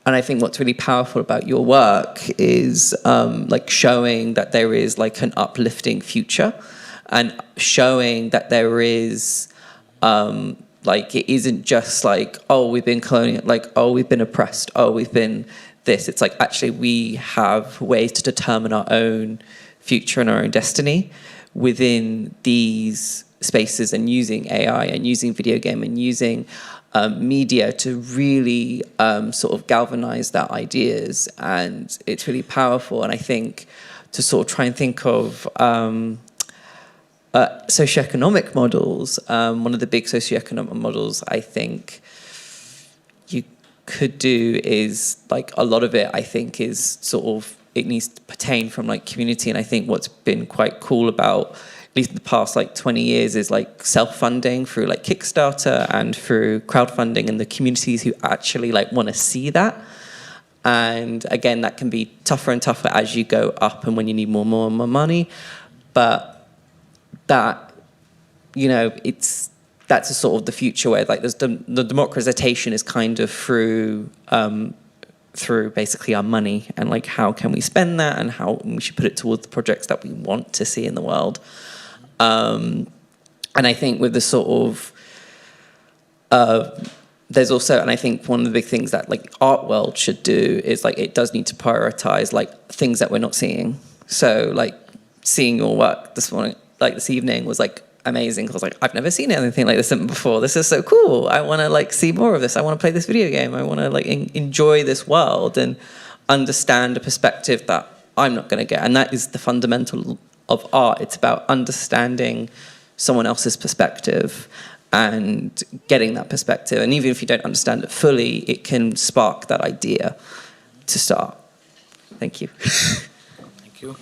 and I think what's really powerful about your work is like showing that there is like an uplifting future, and showing that there is like it isn't just like, oh, we've been colonial, like, oh, we've been oppressed, oh, we've been this. It's like actually we have ways to determine our own future and our own destiny within these spaces, and using AI and using video game and using media to really sort of galvanize that ideas. And it's really powerful. And I think to sort of try and think of socioeconomic models, one of the big socioeconomic models I think you could do is like a lot of it I think is sort of, it needs to pertain from like community. And I think what's been quite cool about at least in the past like 20 years is like self-funding through like Kickstarter and through crowdfunding, and the communities who actually like want to see that. And again, that can be tougher and tougher as you go up and when you need more and more money. But that, you know, that's a sort of the future where like there's the democratization is kind of through basically our money, and like how can we spend that and how we should put it towards the projects that we want to see in the world. And I think with the sort of there's also, and I think one of the big things that like art world should do is like it does need to prioritize like things that we're not seeing. So like seeing your work this morning, like this evening, was like amazing because like I've never seen anything like this before. This is so cool. I want to like see more of this. I want to play this video game. I want to like enjoy this world and understand a perspective that I'm not going to get. And that is the fundamental of art. It's about understanding someone else's perspective and getting that perspective. And even if you don't understand it fully, it can spark that idea to start. Thank you. Thank you.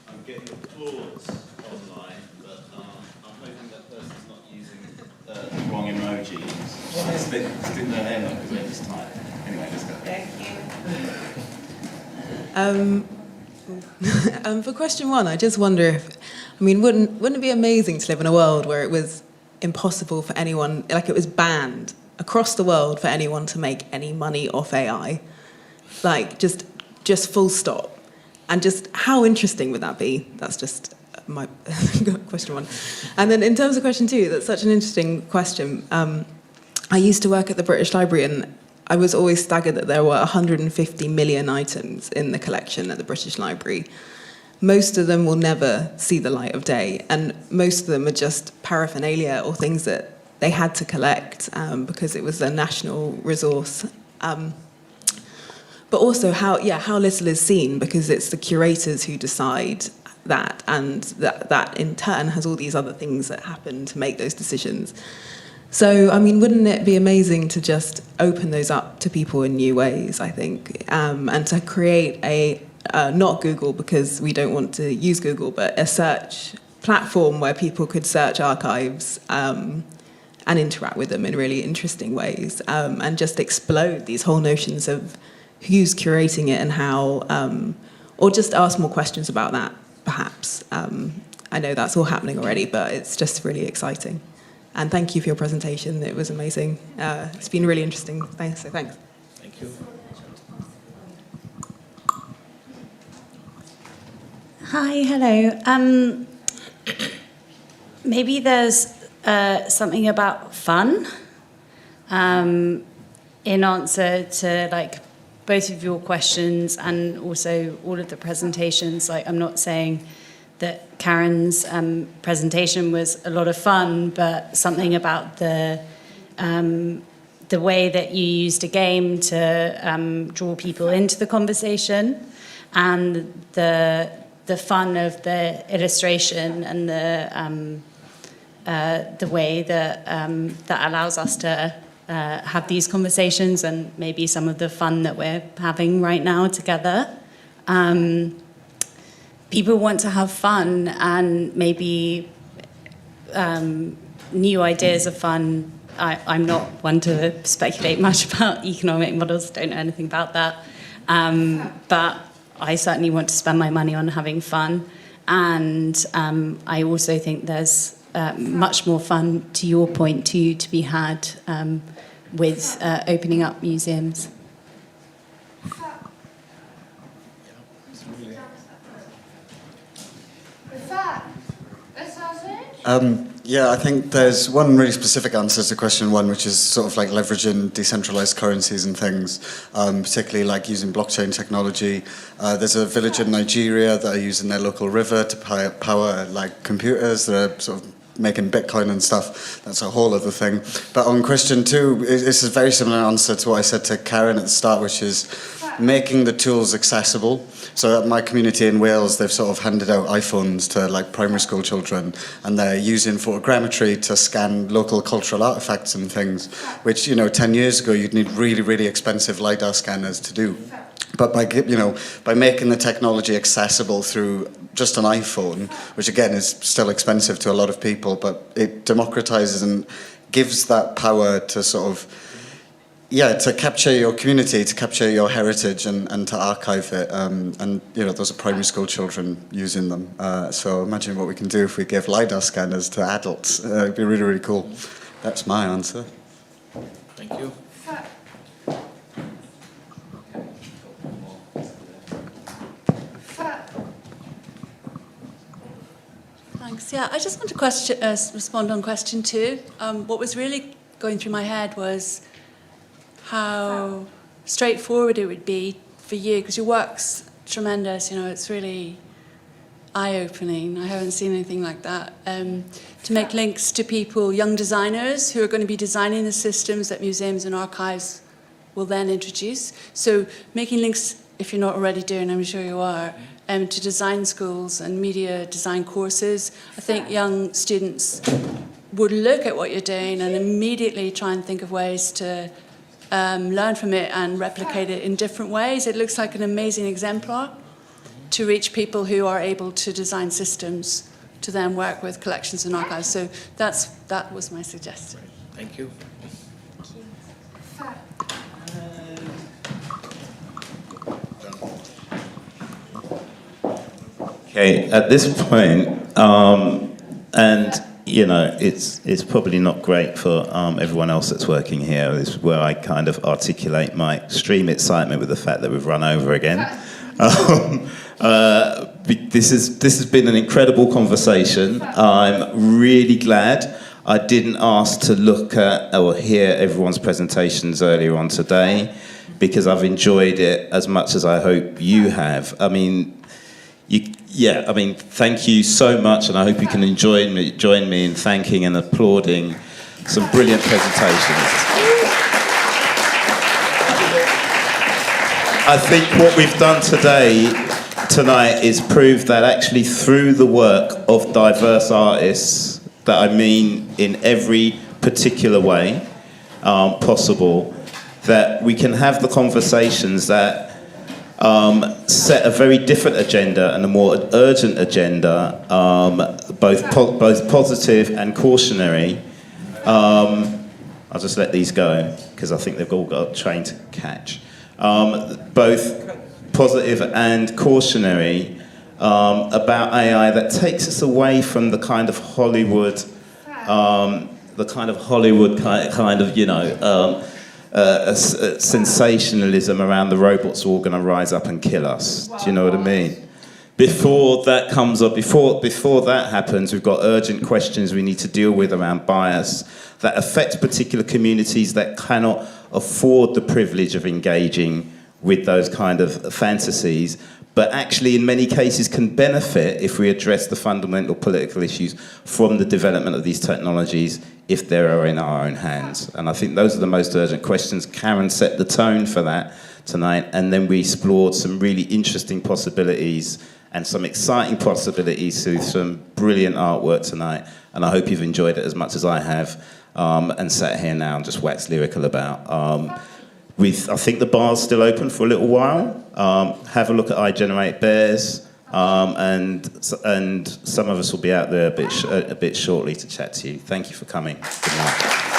I'm getting applause online, but I'm hoping that person's not using the wrong emojis. It's been their hair up this time. Anyway, let's go. Thank you. For question one, I just wonder if, I mean, wouldn't it be amazing to live in a world where it was impossible for anyone, like it was banned across the world for anyone to make any money off AI? Like just full stop. And just how interesting would that be? That's just my question one. And then in terms of question two, that's such an interesting question. I used to work at the British Library, and I was always staggered that there were 150 million items in the collection at the British Library. Most of them will never see the light of day, and most of them are just paraphernalia or things that they had to collect because it was a national resource. But also how little is seen, because it's the curators who decide that, and that in turn has all these other things that happen to make those decisions. So, I mean, wouldn't it be amazing to just open those up to people in new ways, I think, and to create not Google, because we don't want to use Google, but a search platform where people could search archives and interact with them in really interesting ways, and just explode these whole notions of who's curating it and how, or just ask more questions about that, perhaps. I know that's all happening already, but it's just really exciting. And thank you for your presentation. It was amazing. It's been really interesting. Thanks. Thank you. Hi, hello. Maybe there's something about fun. In answer to like both of your questions and also all of the presentations, like I'm not saying that Karen's presentation was a lot of fun, but something about the way that you used a game to draw people into the conversation, and the fun of the illustration and the way that that allows us to have these conversations, and maybe some of the fun that we're having right now together. People want to have fun, and maybe new ideas of fun. I'm not one to speculate much about economic models, don't know anything about that. But I certainly want to spend my money on having fun. And I also think there's much more fun, to your point, to be had with opening up museums. Yeah, I think there's one really specific answer to question one, which is sort of like leveraging decentralized currencies and things, particularly like using blockchain technology. There's a village in Nigeria that are using their local river to power like computers that are sort of making Bitcoin and stuff. That's a whole other thing. But on question two, it's a very similar answer to what I said to Karen at the start, which is making the tools accessible. So at my community in Wales, they've sort of handed out iPhones to like primary school children, and they're using photogrammetry to scan local cultural artifacts and things, which, 10 years ago, you'd need really, really expensive LiDAR scanners to do. But by making the technology accessible through just an iPhone, which again is still expensive to a lot of people, but it democratizes and gives that power to sort of, to capture your community, to capture your heritage and to archive it. And those are primary school children using them. So imagine what we can do if we give LiDAR scanners to adults. It'd be really, really cool. That's my answer. Thank you. Thanks. Yeah, I just want to respond on question two. What was really going through my head was how straightforward it would be for you, because your work's tremendous. It's really eye-opening. I haven't seen anything like that. To make links to people, young designers who are going to be designing the systems that museums and archives will then introduce. So making links, if you're not already doing, I'm sure you are, to design schools and media design courses. I think young students would look at what you're doing and immediately try and think of ways to learn from it and replicate it in different ways. It looks like an amazing exemplar to reach people who are able to design systems to then work with collections and archives. So that was my suggestion. Thank you. Okay, at this point, it's probably not great for everyone else that's working here. This is where I kind of articulate my extreme excitement with the fact that we've run over again. This has been an incredible conversation. I'm really glad I didn't ask to look at or hear everyone's presentations earlier on today, because I've enjoyed it as much as I hope you have. Thank you so much, and I hope you can join me in thanking and applauding some brilliant presentations. I think what we've done tonight is prove that actually through the work of diverse artists, that I mean in every particular way possible, that we can have the conversations that set a very different agenda and a more urgent agenda, both positive and cautionary. I'll just let these go because I think they've all got a train to catch. Both positive and cautionary about AI that takes us away from the kind of Hollywood, sensationalism around the robots are all going to rise up and kill us. Do you know what I mean? before that comes up, before that happens, we've got urgent questions we need to deal with around bias that affect particular communities that cannot afford the privilege of engaging with those kind of fantasies, but actually in many cases can benefit if we address the fundamental political issues from the development of these technologies if they are in our own hands. And I think those are the most urgent questions. Karen set the tone for that tonight, and then we explored some really interesting possibilities and some exciting possibilities through some brilliant artwork tonight, and I hope you've enjoyed it as much as I have, and sat here now and just waxed lyrical about. I think the bar's still open for a little while. Have a look at I Generate Bears, and some of us will be out there a bit shortly to chat to you. Thank you for coming. Good night.